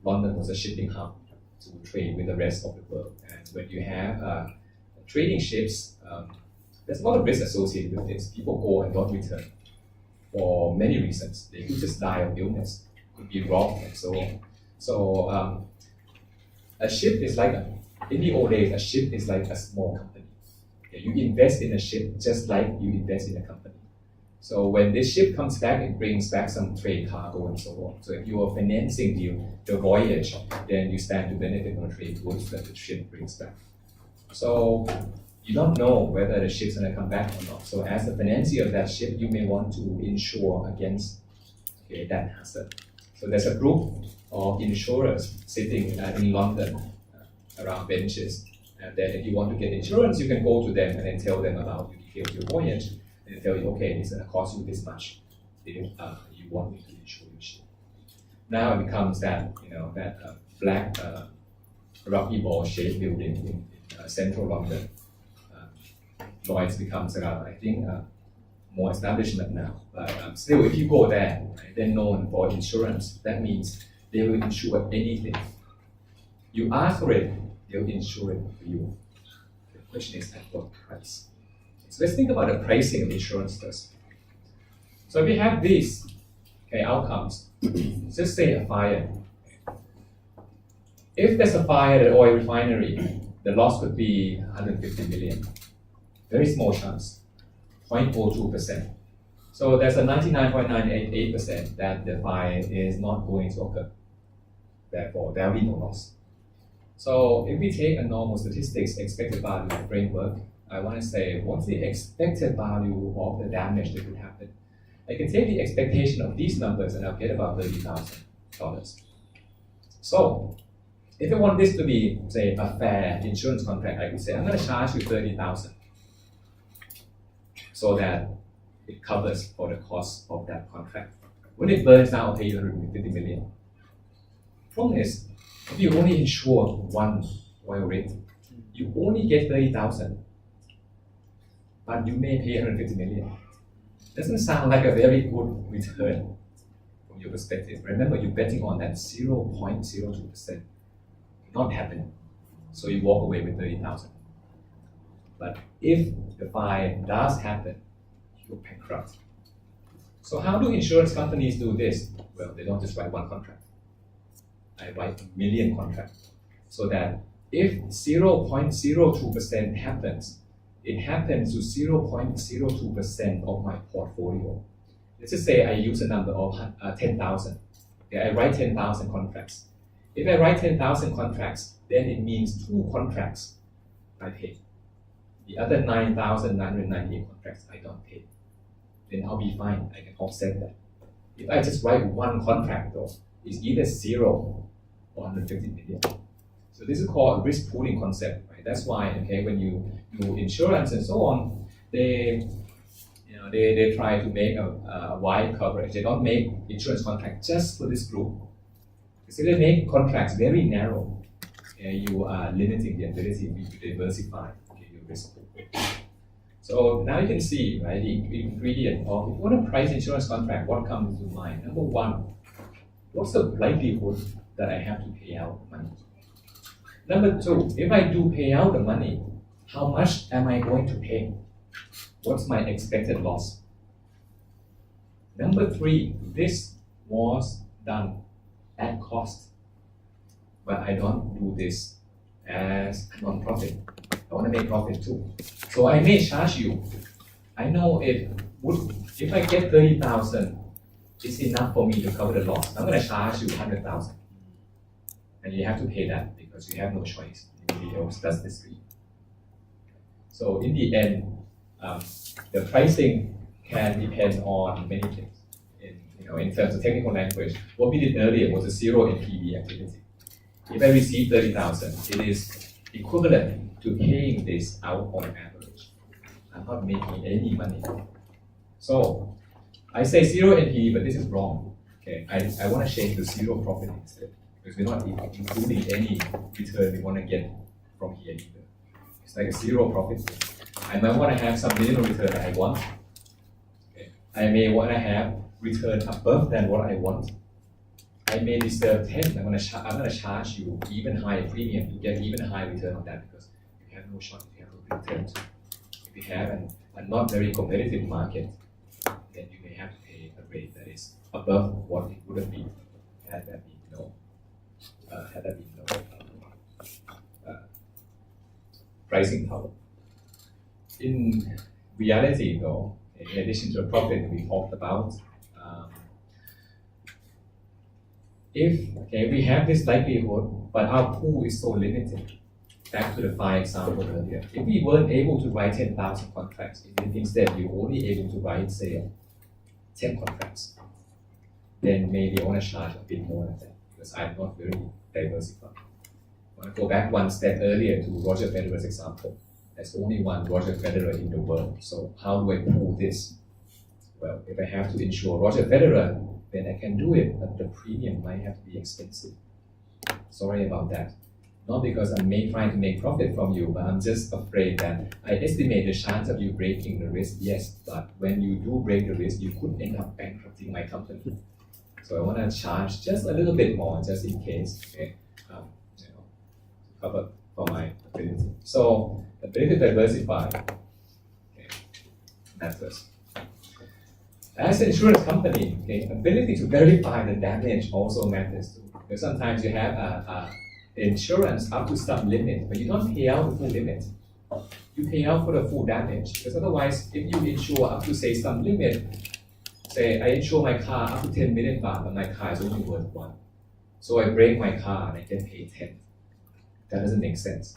London was a shipping hub to trade with the rest of the world. And when you have trading ships, there's a lot of risk associated with this. People go and don't return for many reasons. They could just die of illness, could be robbed, and so on. So a ship is like, in the old days, a ship is like a small company. Okay, you invest in a ship just like you invest in a company. So when this ship comes back, it brings back some trade cargo and so on. So if you are financing the voyage, then you stand to benefit from the trade goods that the ship brings back. So you don't know whether the ship's going to come back or not. So as the financier of that ship, you may want to insure against that hazard. So there's a group of insurers sitting in London around benches. And then if you want to get insurance, you can go to them and then tell them about the details of your voyage. And they tell you, okay, it's going to cost you this much if you want me to insure your ship. Now it becomes that, that black rugby ball shaped building in central London. Lloyd's becomes around, I think, more establishment now. But still, if you go there, right, they're known for insurance. That means they will insure anything. You ask for it, they'll insure it for you. The question is at what price? So let's think about the pricing of insurance first. So if we have these outcomes, just say a fire. If there's a fire at an oil refinery, the loss could be 150 million. Very small chance, 0.02%. So there's a 99.988% that the fire is not going to occur. Therefore, there will be no loss. So if we take a normal statistics expected value framework, I want to say, what's the expected value of the damage that could happen? I can take the expectation of these numbers and I'll get about $30,000. So if I want this to be, say, a fair insurance contract, I could say, I'm going to charge you $30,000 so that it covers for the cost of that contract. When it burns down, I'll pay you $150 million. Problem is, if you only insure one oil rig, you only get $30,000, but you may pay $150 million. Doesn't sound like a very good return from your perspective. Remember, you're betting on that 0.02% not happening. So you walk away with $30,000. But if the fire does happen, you're bankrupt. So how do insurance companies do this? Well, they don't just write one contract. I write a million contracts. So that if 0.02% happens, it happens to 0.02% of my portfolio. Let's just say I use a number of 10,000. Okay, I write 10,000 contracts. If I write 10,000 contracts, then it means 2 contracts I pay. The other 9,998 contracts I don't pay. Then I'll be fine. I can offset that. If I just write one contract though, it's either 0 or 150 million. So this is called a risk pooling concept, right? That's why, when you do insurance and so on, they try to make a wide coverage. They don't make insurance contracts just for this group. So they make contracts very narrow. You are limiting the ability to diversify your risk. So now you can see, right, the ingredient of if you want to price insurance contract, what comes to mind? Number one, what's the likelihood that I have to pay out money? Number two, if I do pay out the money, how much am I going to pay? What's my expected loss? Number three, this was done at cost, but I don't do this as a non-profit. I want to make profit too. So I may charge you. I know if I get 30,000, it's enough for me to cover the loss. I'm going to charge you 100,000. And you have to pay that because you have no choice. Nobody else does this for you. So in the end, the pricing can depend on many things. In terms of technical language, what we did earlier was a zero NPV activity. If I receive 30,000, it is equivalent to paying this out on average. I'm not making any money. So I say zero NPV, but this is wrong. Okay, I want to change to zero profit instead, because we're not including any return we want to get from here either. It's like a zero profit. I might want to have some minimum return that I want. Okay. I may want to have return above than what I want. I may deserve 10. I'm going to charge you even higher premium to get even higher return on that, because you have no shot if you have no returns. If you have a not very competitive market, then you may have to pay a rate that is above what it would have been had that been no pricing power. In reality, though, in addition to the profit that we talked about, if we have this likelihood, but our pool is so limited. Back to the 5 example earlier. If we weren't able to write 10,000 contracts, instead we're only able to write, say, 10 contracts, then maybe I want to charge a bit more than that, because I'm not very diversified. I want to go back one step earlier to Roger Federer's example. There's only one Roger Federer in the world. So how do I prove this? Well, if I have to insure Roger Federer, then I can do it, but the premium might have to be expensive. Sorry about that. Not because I'm trying to make profit from you, but I'm just afraid that I estimate the chance of you breaking the risk, yes, but when you do break the risk, you could end up bankrupting my company. So I want to charge just a little bit more, just in case, okay, cover for my ability. So ability to diversify, okay, that first. As an insurance company, okay, ability to verify the damage also matters too. Because sometimes you have insurance up to some limit, but you don't pay out the full limit. You pay out for the full damage. Because otherwise, if you insure up to say some limit, say I insure my car up to 10 million baht, but my car is only worth 1. So I break my car and I get paid 10. That doesn't make sense.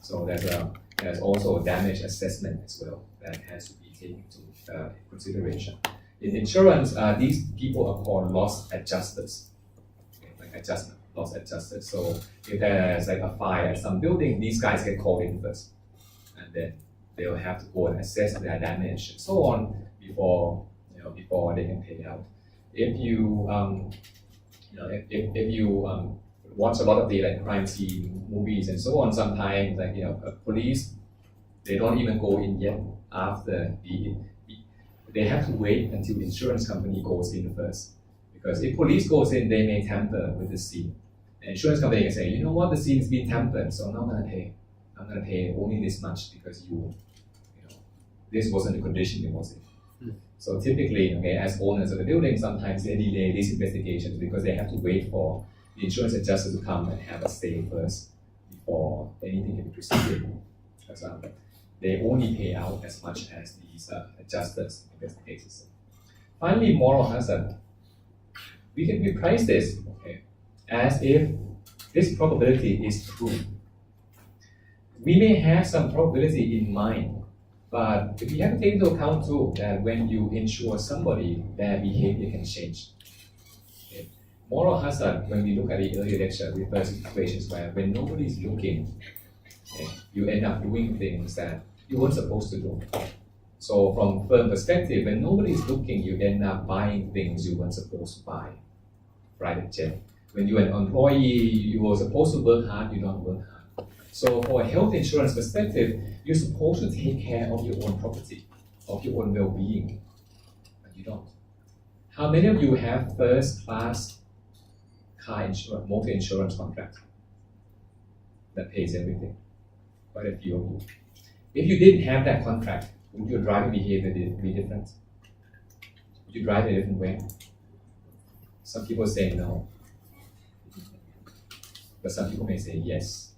So there's also a damage assessment as well that has to be taken into consideration. In insurance, these people are called loss adjusters, okay, like loss adjusters. So if there's like a fire at some building, these guys get called in first, and then they'll have to go and assess their damage and so on before they can pay out. If you watch a lot of the like crime scene movies and so on, sometimes like police, they don't even go in yet after they have to wait until the insurance company goes in first, because if police goes in, they may tamper with the scene. The insurance company can say, you know what, the scene has been tampered, so I'm not going to pay. I'm going to pay only this much because this wasn't the condition it was in. So typically, as owners of the building, sometimes they delay these investigations because they have to wait for the insurance adjuster to come and have a say first before anything can be proceeded. For example, they only pay out as much as these adjusters investigate. Finally, moral hazard. We can reprice this as if this probability is true. We may have some probability in mind, but if you have to take into account too that when you insure somebody, their behavior can change. Moral hazard, when we look at the earlier lecture, refers to situations where when nobody is looking, you end up doing things that you weren't supposed to do. So from firm perspective, when nobody is looking, you end up buying things you weren't supposed to buy. Private jet. When you're an employee, you were supposed to work hard, you don't work hard. So for a health insurance perspective, you're supposed to take care of your own property, of your own well-being, but you don't. How many of you have first-class car insurance, motor insurance contract that pays everything? Quite a few of you. If you didn't have that contract, would your driving behavior be different? Would you drive a different way? Some people say no, but some people may say yes.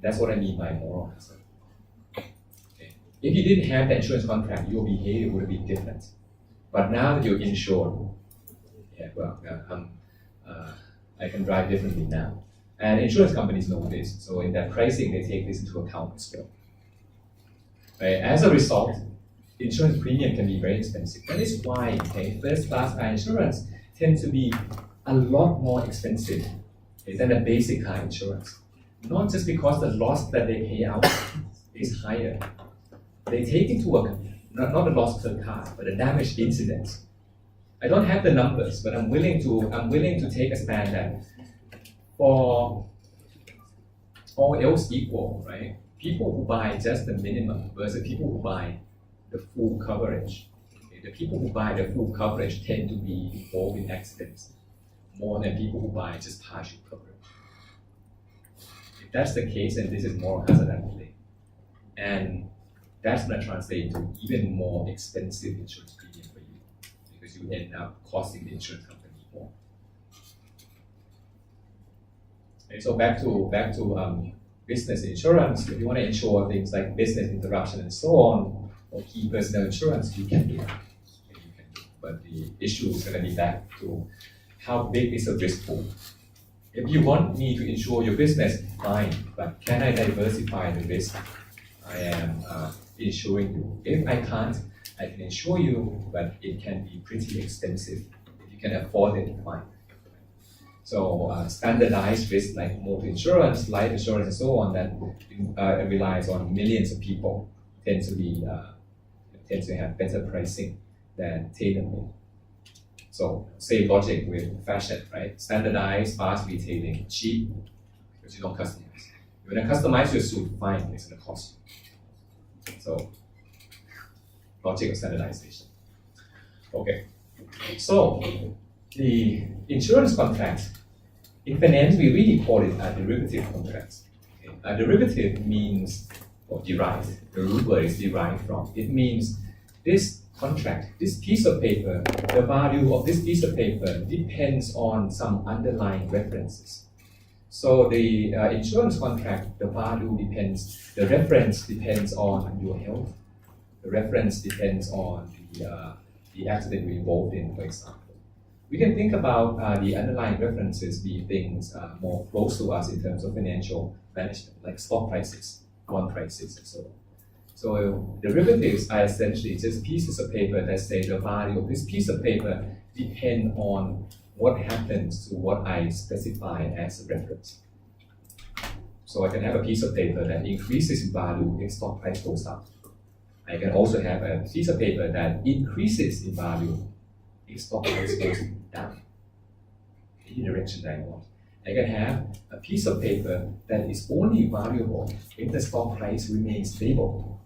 That's what I mean by moral hazard. Okay. If you didn't have the insurance contract, your behavior would be different. But now that you're insured, I can drive differently now. And insurance companies know this, so in their pricing, they take this into account as well. Right? As a result, insurance premium can be very expensive. That is why first-class car insurance tends to be a lot more expensive than a basic car insurance. Not just because the loss that they pay out is higher, they take into account not the loss per car, but the damage incidents. I don't have the numbers, but I'm willing to take a stand that for all else equal, right? People who buy just the minimum versus people who buy the full coverage. Okay, the people who buy the full coverage tend to be involved in accidents more than people who buy just partial coverage. If that's the case, then this is more hazard than play. And that's going to translate into even more expensive insurance premium for you because you end up costing the insurance company more. And so back to business insurance. If you want to insure things like business interruption and so on, or key personal insurance, you can do that. But the issue is going to be back to how big is the risk pool. If you want me to insure your business, fine, but can I diversify the risk I am insuring you? If I can't, I can insure you, but it can be pretty expensive. If you can afford it, fine. So standardized risk like motor insurance, life insurance, and so on that relies on millions of people tend to have better pricing than tailor-made. So same logic with fashion, right? Standardized, fast retailing, cheap, because you don't customize. You want to customize your suit, fine, it's going to cost you. So logic of standardization. Okay, so the insurance contracts, in finance, we really call it a derivative contracts. Okay. A derivative means, or derived, the root word is derived from. It means this contract, this piece of paper, the value of this piece of paper depends on some underlying references. So the insurance contract, the value depends, the reference depends on your health. The reference depends on the accident you're involved in, for example. We can think about the underlying references being things more close to us in terms of financial management, like stock prices, bond prices, and so on. So derivatives are essentially just pieces of paper that say the value of this piece of paper depend on what happens to what I specify as a reference. So I can have a piece of paper that increases in value if stock price goes up. I can also have a piece of paper that increases in value if stock price goes down, in the direction that I want. I can have a piece of paper that is only valuable if the stock price remains stable.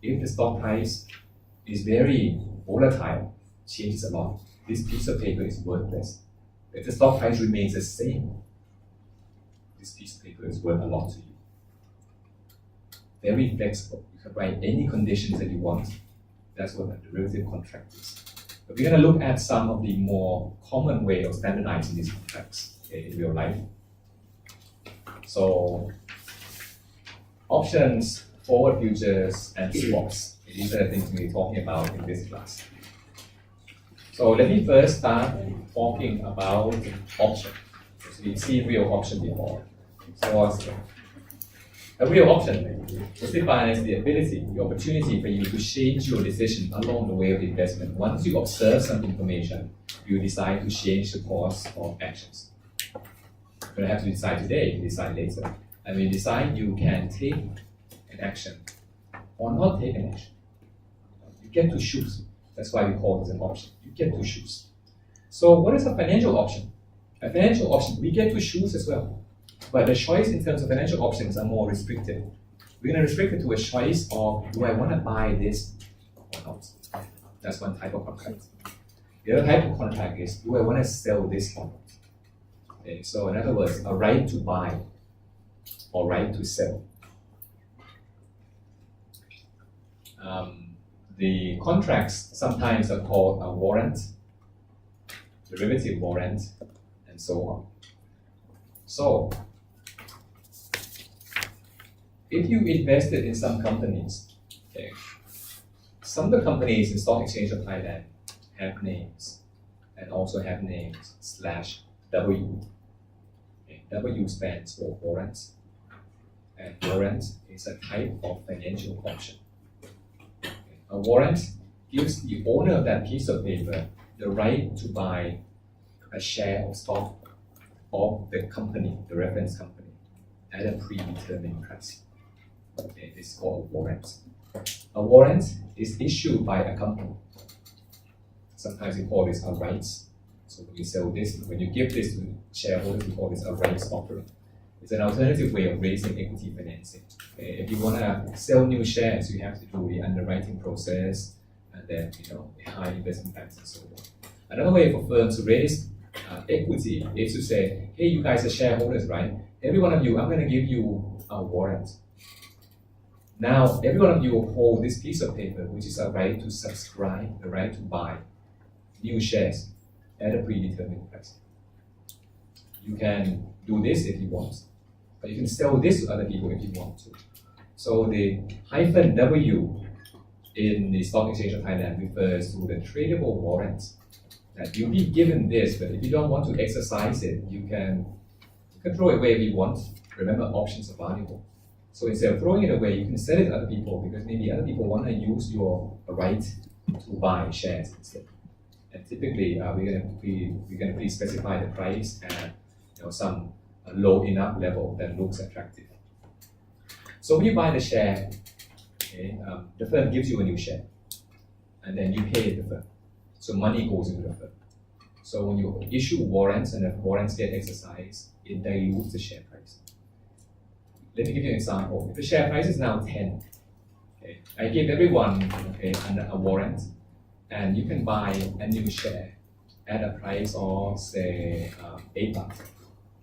If the stock price is very volatile, changes a lot, this piece of paper is worthless. If the stock price remains the same, this piece of paper is worth a lot to you. Very flexible. You can write any conditions that you want. That's what a derivative contract is. But we're going to look at some of the more common way of standardizing these contracts in real life. So options, forward futures, and swaps. These are the things we'll be talking about in this class. So let me first start talking about option. So we've seen real option before. So a real option is defined as the ability, the opportunity for you to change your decision along the way of investment. Once you observe some information, you decide to change the course of actions. You don't have to decide today, you decide later. And when you decide, you can take an action or not take an action. You get to choose. That's why we call this an option. You get to choose. So what is a financial option? A financial option, we get to choose as well. But the choice in terms of financial options are more restricted. We're going to restrict it to a choice of, do I want to buy this or not? That's one type of contract. The other type of contract is, do I want to sell this or not? Okay, so in other words, a right to buy or right to sell. The contracts sometimes are called a warrant, derivative warrant, and so on. So, if you invested in some companies, okay, some of the companies in Stock Exchange of Thailand have names and also have names /W. Okay, W stands for warrants, and warrant is a type of financial option. Okay, a warrant gives the owner of that piece of paper the right to buy a share of stock of the company, the reference company, at a predetermined price. Okay, this is called warrants. A warrant is issued by a company. Sometimes we call this a rights. So when you sell this, when you give this to shareholders, we call this a rights offering. It's an alternative way of raising equity financing. Okay? If you want to sell new shares, you have to do the underwriting process, and then the high investment banks and so on. Another way for firms to raise equity is to say, hey, you guys are shareholders, right? Every one of you, I'm going to give you a warrant. Now, every one of you will hold this piece of paper, which is a right to subscribe, the right to buy new shares at a predetermined price. You can do this if you want, but you can sell this to other people if you want to. So the -W in the Stock Exchange of Thailand refers to the tradable warrants. That you'll be given this, but if you don't want to exercise it, you can throw it away if you want. Remember, options are valuable. So instead of throwing it away, you can sell it to other people because maybe other people want to use your right to buy shares instead. And typically, we're going to pre-specify the price at some low enough level that looks attractive. So when you buy the share, okay, the firm gives you a new share, and then you pay the firm. So money goes into the firm. So when you issue warrants and the warrants get exercised, it dilutes the share price. Let me give you an example. If the share price is now 10, okay, I give everyone a warrant, and you can buy a new share at a price of say 8 baht.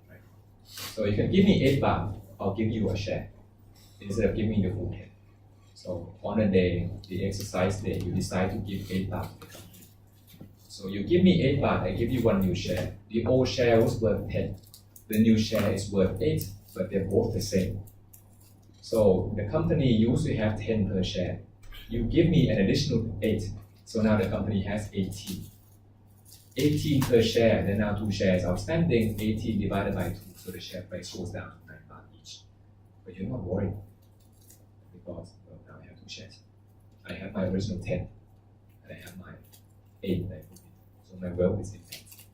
Right? So you can give me 8 baht, I'll give you a share instead of giving me the full 10. So on a day, the exercise day, you decide to give 8 baht to the company. So you give me 8 baht, I give you one new share. The old share was worth 10. The new share is worth 8, but they're both the same. So the company used to have 10 per share. You give me an additional 8. So now the company has 18. 18 per share, then now 2 shares outstanding, 18 divided by 2, so the share price goes down to 9 baht each. But you're not worried because now I have 2 shares. I have my original 10, and I have my 8 that I put in. So my wealth is intact.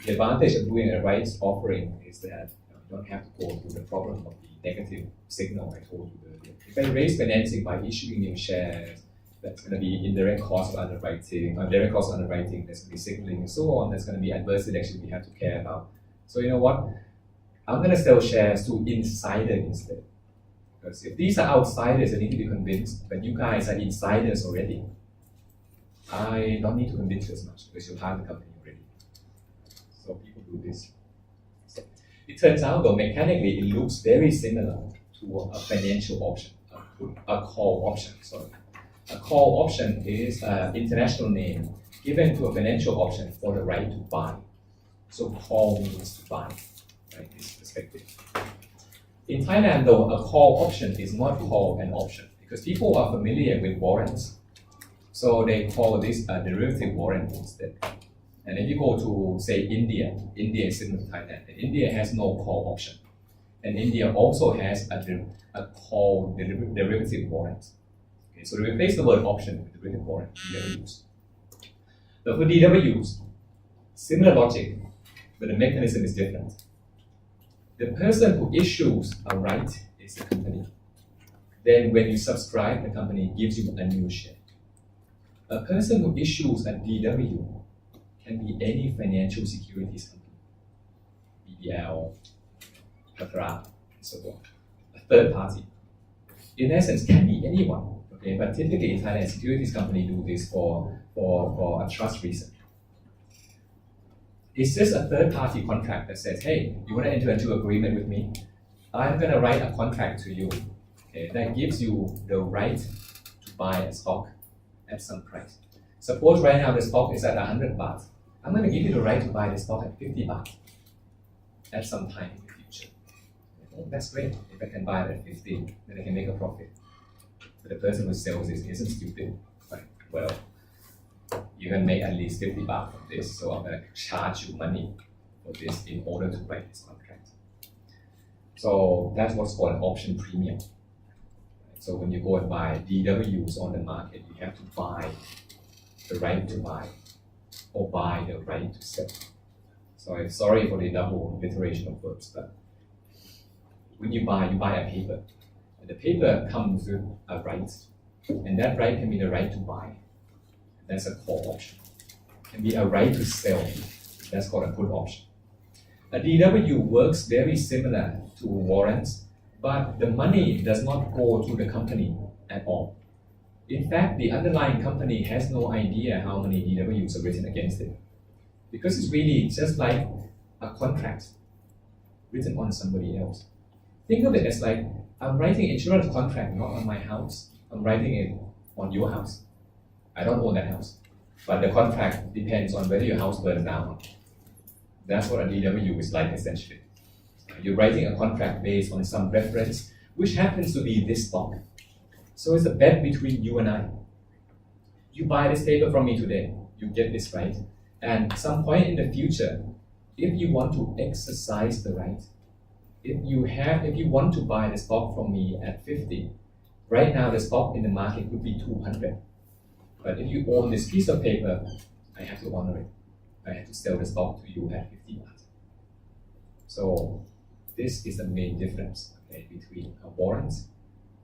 The advantage of doing a rights offering is that you don't have to go through the problem of the negative signal I told you earlier. If I raise financing by issuing new shares, that's going to be indirect cost of underwriting, direct cost of underwriting, there's going to be signaling and so on, there's going to be adverse selection we have to care about. So you know what? I'm going to sell shares to insiders instead. Because if these are outsiders, I need to be convinced, but you guys are insiders already. I don't need to convince you as much because you have the company already. So people do this. So it turns out though, mechanically, it looks very similar to a financial option, a call option, sorry. A call option is an international name given to a financial option for the right to buy. So call means to buy, right? This perspective. In Thailand, though, a call option is not called an option because people are familiar with warrants. So they call this a derivative warrant instead. And if you go to, say, India is similar to Thailand. And India has no call option. And India also has a call derivative warrant. Okay, so we replace the word option with derivative warrant, DWs. But for DWs, similar logic, but the mechanism is different. The person who issues a right is the company. Then when you subscribe, the company gives you a new share. A person who issues a DW can be any financial securities company, BBL, Patra, and so on. A third party. In essence, can be anyone. Okay, but typically in Thailand, securities companies do this for a trust reason. It's just a third-party contract that says, hey, you want to enter into an agreement with me? I'm going to write a contract to you. Okay, that gives you the right to buy a stock at some price. Suppose right now the stock is at 100 baht. I'm going to give you the right to buy the stock at 50 baht at some time in the future. Oh, that's great. If I can buy it at 50, then I can make a profit. But the person who sells this isn't stupid. Right? Well, you can make at least 50 baht from this, so I'm going to charge you money for this in order to write this contract. So that's what's called an option premium. So when you go and buy DWs on the market, you have to buy the right to buy or buy the right to sell. So I'm sorry for the double alliteration of verbs, but when you buy a paper. The paper comes with a right, and that right can be the right to buy. That's a call option. Can be a right to sell. That's called a put option. A DW works very similar to warrants, but the money does not go to the company at all. In fact, the underlying company has no idea how many DWs are written against it, because it's really just like a contract written on somebody else. Think of it as like, I'm writing insurance contract not on my house. I'm writing it on your house. I don't own that house, but the contract depends on whether your house burns down. That's what a DW is like essentially. You're writing a contract based on some reference, which happens to be this stock. So it's a bet between you and I. You buy this paper from me today, you get this right, and some point in the future, if you want to exercise the right, if you want to buy the stock from me at 50, right now the stock in the market could be 200. But if you own this piece of paper, I have to honor it. I have to sell the stock to you at 50 baht. So this is the main difference, okay, between a warrant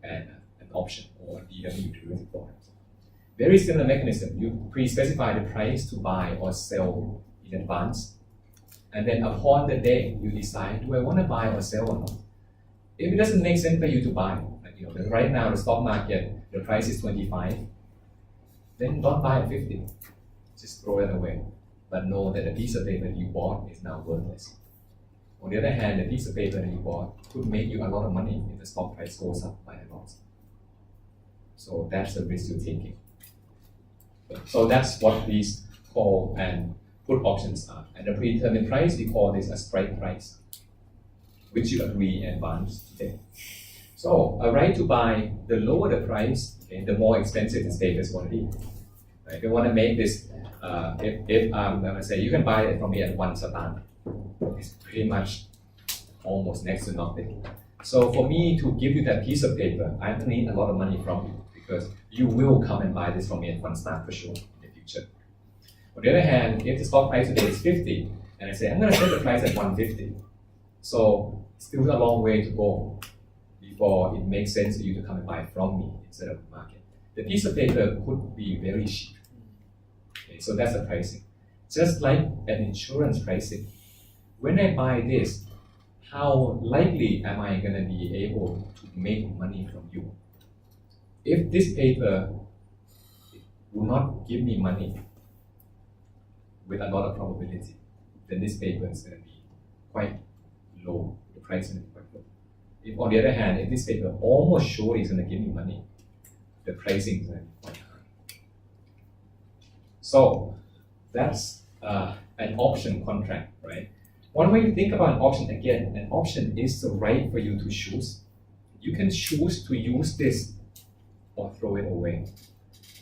and an option or a DW derivative warrant. Very similar mechanism. You pre-specify the price to buy or sell in advance. And then upon the day, you decide, do I want to buy or sell or not? If it doesn't make sense for you to buy, like right now the stock market, the price is 25, then don't buy at 50. Just throw it away. But know that the piece of paper you bought is now worthless. On the other hand, the piece of paper that you bought could make you a lot of money if the stock price goes up by a lot. So that's the risk you're taking. So that's what these call and put options are. And the predetermined price, we call this a strike price, which you agree in advance today. So a right to buy, the lower the price, okay, the more expensive this paper is going to be. Right? If you want to make this, I'm going to say you can buy it from me at 1 satang. It's pretty much almost next to nothing. So for me to give you that piece of paper, I need a lot of money from you because you will come and buy this from me at 1 satang for sure in the future. On the other hand, if the stock price today is 50, and I say I'm going to set the price at 150, so still a long way to go before it makes sense for you to come and buy from me instead of the market. The piece of paper could be very cheap. Okay, so that's the pricing. Just like an insurance pricing. When I buy this, how likely am I going to be able to make money from you? If this paper will not give me money with a lot of probability, then this paper is going to be quite low. The price is going to be quite low. If on the other hand, if this paper almost surely is going to give me money, the pricing is going to be quite high. So that's an option contract, right? One way to think about an option, again, an option is the right for you to choose. You can choose to use this or throw it away.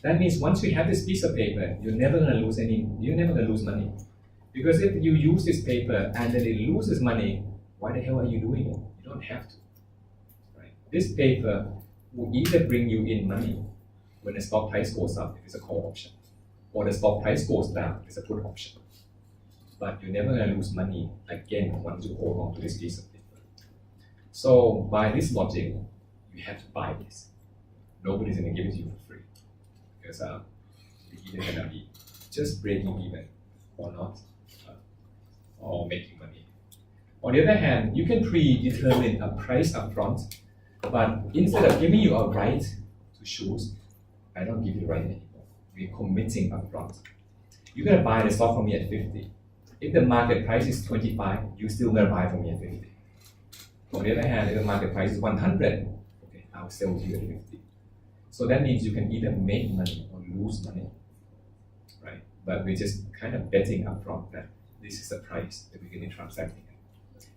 That means once you have this piece of paper, you're never going to lose money. Because if you use this paper and then it loses money, why the hell are you doing it? You don't have to. Right? This paper will either bring you in money when the stock price goes up, if it's a call option, or the stock price goes down, if it's a put option. But you're never going to lose money again once you hold on to this piece of paper. So by this logic, you have to buy this. Nobody's going to give it to you for free. Because you're either going to be just breaking even or not, or making money. On the other hand, you can predetermine a price up front, but instead of giving you a right to choose, I don't give you the right anymore. We're committing up front. You're going to buy the stock from me at 50. If the market price is 25, you're still going to buy from me at 50. On the other hand, if the market price is 100, okay, I'll sell to you at 50. So that means you can either make money or lose money, right? But we're just kind of betting up front that this is the price that we're going to transact in.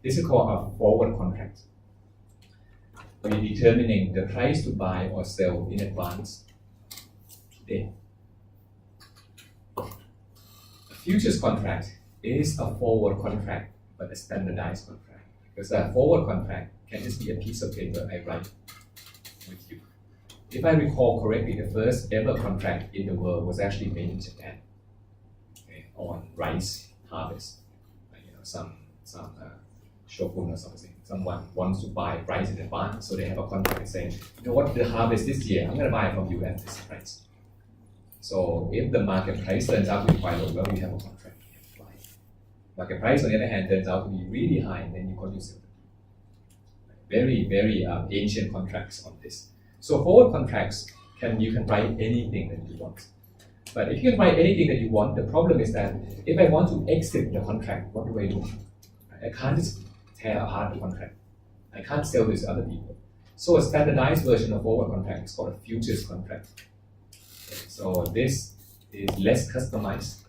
This is called a forward contract. We're determining the price to buy or sell in advance today. A futures contract is a forward contract, but a standardized contract. Because a forward contract can just be a piece of paper I write with you. If I recall correctly, the first ever contract in the world was actually made in Japan, okay, on rice harvest. Some shogun or something. Someone wants to buy rice in advance, so they have a contract saying, you know what, the harvest this year, I'm going to buy from you at this price. So if the market price turns out to be quite low, well, we have a contract. Market price, on the other hand, turns out to be really high, then you continue selling. Very, very ancient contracts on this. So forward contracts, you can write anything that you want. But if you can write anything that you want, the problem is that if I want to exit the contract, what do I do? I can't just tear apart the contract. I can't sell this to other people. So a standardized version of forward contract is called a futures contract. So this is less customized.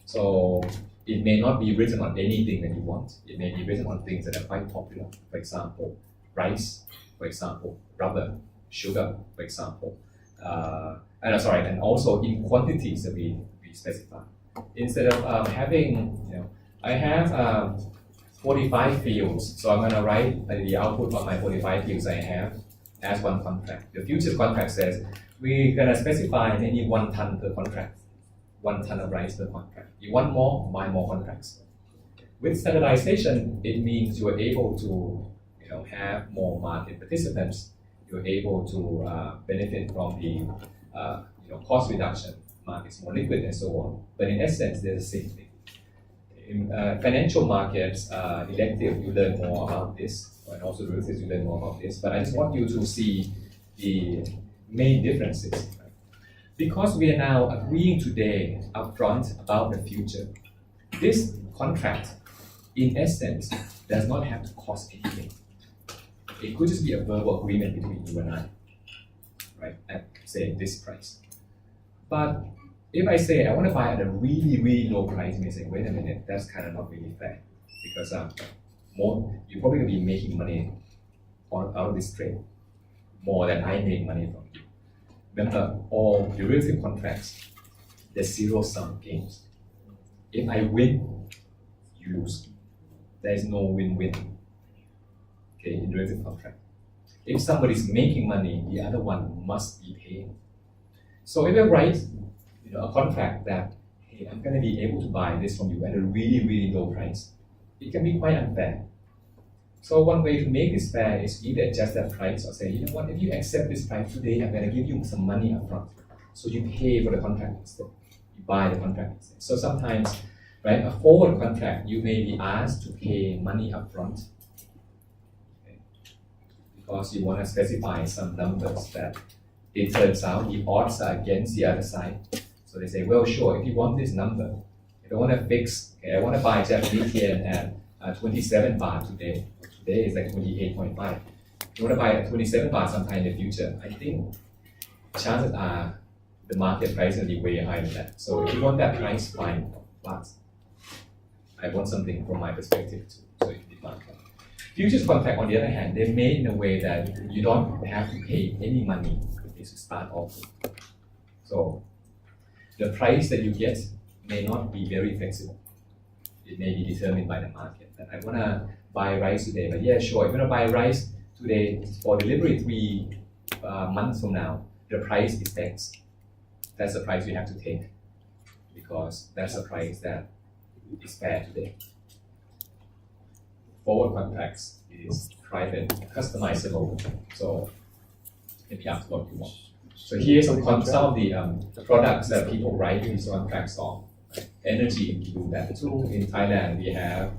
So it may not be written on anything that you want. It may be written on things that are quite popular. For example, rice, for example, rubber, sugar, for example. And also in quantities that we specify. Instead of having, I have 45 fields, so I'm going to write the output of my 45 fields I have as one contract. The futures contract says we're going to specify maybe 1 ton per contract, 1 ton of rice per contract. You want more, buy more contracts. With standardization, it means you are able to have more market participants. You're able to benefit from the cost reduction, markets more liquid and so on. But in essence, they're the same thing. In financial markets, elective, you learn more about this, and also derivatives, you learn more about this. But I just want you to see the main differences. Right? Because we are now agreeing today upfront about the future, this contract, in essence, does not have to cost anything. It could just be a verbal agreement between you and I, right? At say this price. But if I say I want to buy at a really, really low price, you may say, wait a minute, that's kind of not really fair, because you're probably going to be making money out of this trade more than I make money from you. Remember, all derivative contracts, there's zero-sum games. If I win, you lose. There is no win-win. Okay, in derivative contract. If somebody's making money, the other one must be paying. So if I write a contract that, hey, I'm going to be able to buy this from you at a really, really low price, it can be quite unfair. So one way to make this fair is either adjust that price or say, you know what, if you accept this price today, I'm going to give you some money up front. So you pay for the contract instead. You buy the contract instead. So sometimes, right, a forward contract, you may be asked to pay money up front, because you want to specify some numbers that it turns out the odds are against the other side. So they say, well, sure, if you want this number, if I want to fix, I want to buy Japanese yen at 27 baht today. Today is like 28.5. If you want to buy at 27 baht sometime in the future, I think chances are the market price will be way higher than that. So if you want that price, fine, but I want something from my perspective too. So you demand that. Futures contract, on the other hand, they're made in a way that you don't have to pay any money to start off. So the price that you get may not be very flexible. It may be determined by the market. That I want to buy rice today, but yeah, sure, if you want to buy rice today for delivery 3 months from now, the price is X. That's the price you have to take, because that's the price that is fair today. Forward contracts is private, customizable, so it can be up to what you want. So here's some of the products that people write these contracts on. Energy include that too. In Thailand, we have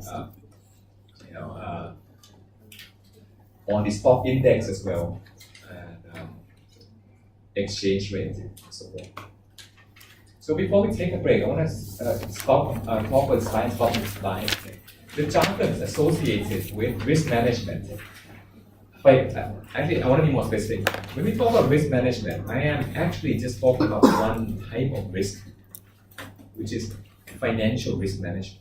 on the stock index as well, and exchange rate and so on. So before we take a break, I want to talk with slide. The jargons associated with risk management. Actually, I want to be more specific. When we talk about risk management, I am actually just talking about one type of risk, which is financial risk management.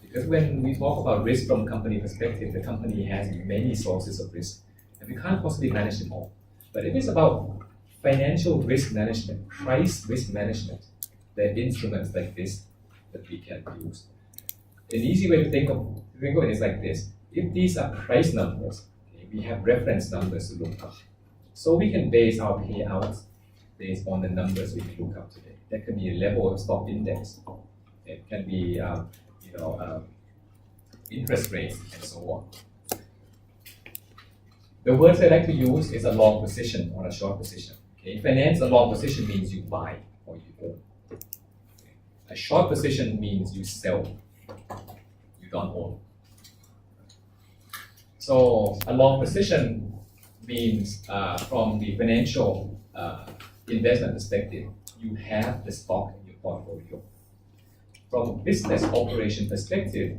Because when we talk about risk from a company perspective, the company has many sources of risk, and we can't possibly manage them all. But if it's about financial risk management, price risk management, there are instruments like this that we can use. An easy way to think of it is like this. If these are price numbers, we have reference numbers to look up. So we can base our payouts based on the numbers we can look up today. That can be a level of stock index. It can be interest rates, and so on. The words I like to use is a long position or a short position. Okay? In finance, a long position means you buy or you own. Okay? A short position means you sell, you don't own. So a long position means from the financial investment perspective, you have the stock in your portfolio. From a business operation perspective,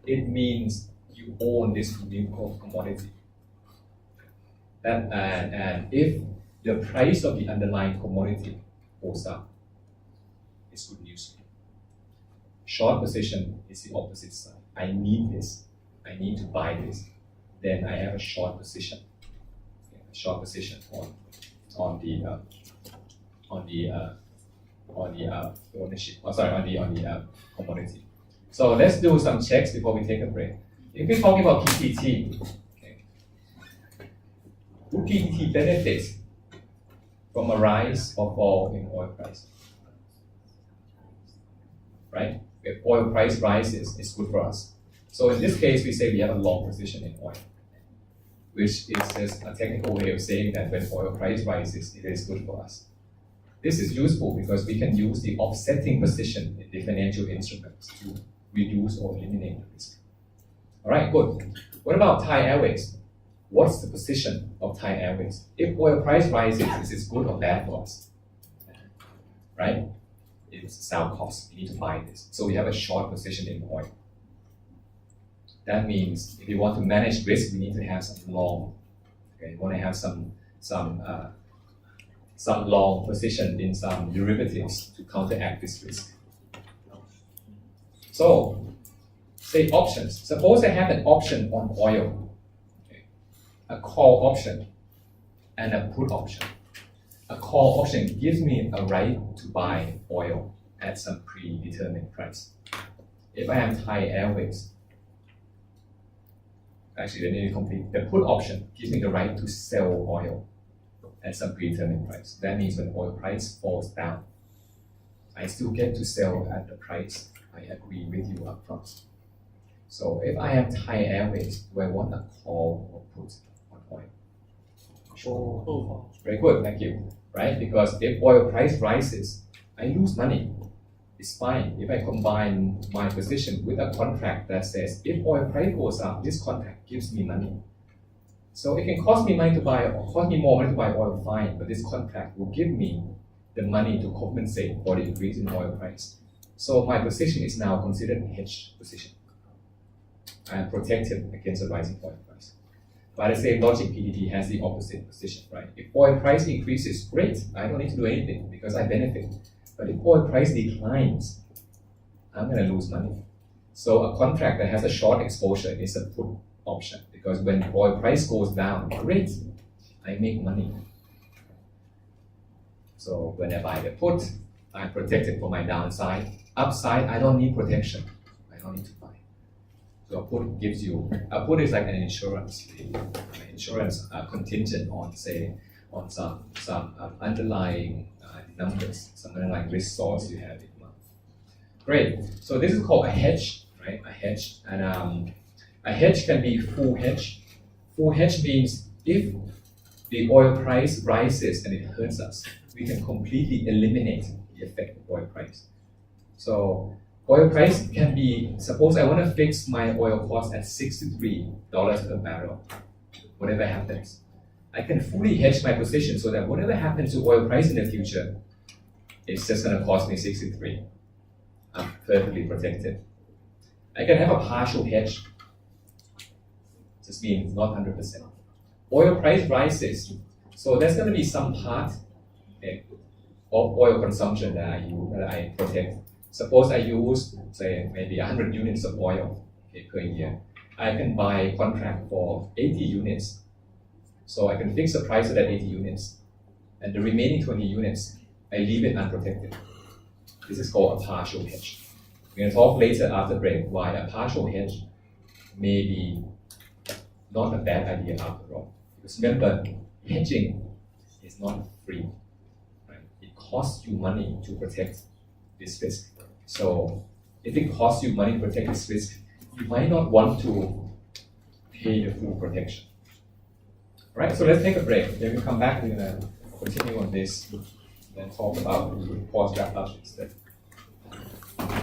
it means you own this new commodity. And if the price of the underlying commodity goes up, it's good news. Short position is the opposite side. I need this. I need to buy this. Then I have a short position. Okay, a short position on the ownership. On the commodity. So let's do some checks before we take a break. If we're talking about PTT, would PTT benefit from a rise or fall in oil price? Right? If oil price rises, it's good for us. So in this case, we say we have a long position in oil, which is just a technical way of saying that when oil price rises, it is good for us. This is useful because we can use the offsetting position in the financial instruments to reduce or eliminate the risk. All right, good. What about Thai Airways? What's the position of Thai Airways? If oil price rises, is it good or bad for us? Right? It's sunk cost. We need to buy this. So we have a short position in oil. That means if you want to manage risk, we need to have some long. Okay, you want to have some long position in some derivatives to counteract this risk. So, say options. Suppose I have an option on oil, okay, a call option and a put option. A call option gives me a right to buy oil at some predetermined price. If I am Thai Airways, actually, let me complete. The put option gives me the right to sell oil at some predetermined price. That means when oil price falls down, I still get to sell at the price I agree with you up front. So if I am Thai Airways, do I want a call or put on oil? Sure. Very good, thank you. Right? Because if oil price rises, I lose money. It's fine if I combine my position with a contract that says if oil price goes up, this contract gives me money. So it can cost me money to buy, or cost me more money to buy oil, fine, but this contract will give me the money to compensate for the increase in oil price. So my position is now considered a hedged position. I am protected against a rising oil price. By the same logic, PTT has the opposite position, right? If oil price increases, great, I don't need to do anything because I benefit. But if oil price declines, I'm going to lose money. So a contract that has a short exposure is a put option because when oil price goes down, great, I make money. So when I buy the put, I'm protected for my downside. Upside, I don't need protection. I don't need to buy. So a put gives you, a put is like an insurance. An insurance contingent on, say, on some underlying numbers, some underlying risk source you have in mind. Great. So this is called a hedge, right? A hedge, and a hedge can be full hedge. Full hedge means if the oil price rises and it hurts us, we can completely eliminate the effect of oil price. So oil price can be, suppose I want to fix my oil cost at $63 per barrel, whatever happens. I can fully hedge my position so that whatever happens to oil price in the future, it's just going to cost me 63. I'm perfectly protected. I can have a partial hedge. Just means not 100%. Oil price rises, so there's going to be some part of oil consumption that I protect. Suppose I use, say, maybe 100 units of oil per year. I can buy a contract for 80 units. So I can fix the price of that 80 units. And the remaining 20 units, I leave it unprotected. This is called a partial hedge. We're going to talk later after break why a partial hedge may be not a bad idea after all. Because remember, hedging is not free. Right? It costs you money to protect this risk. So if it costs you money to protect this risk, you might not want to pay the full protection. Right, so let's take a break. Then we come back, we're gonna continue on this, then talk about the post-draft logic instead.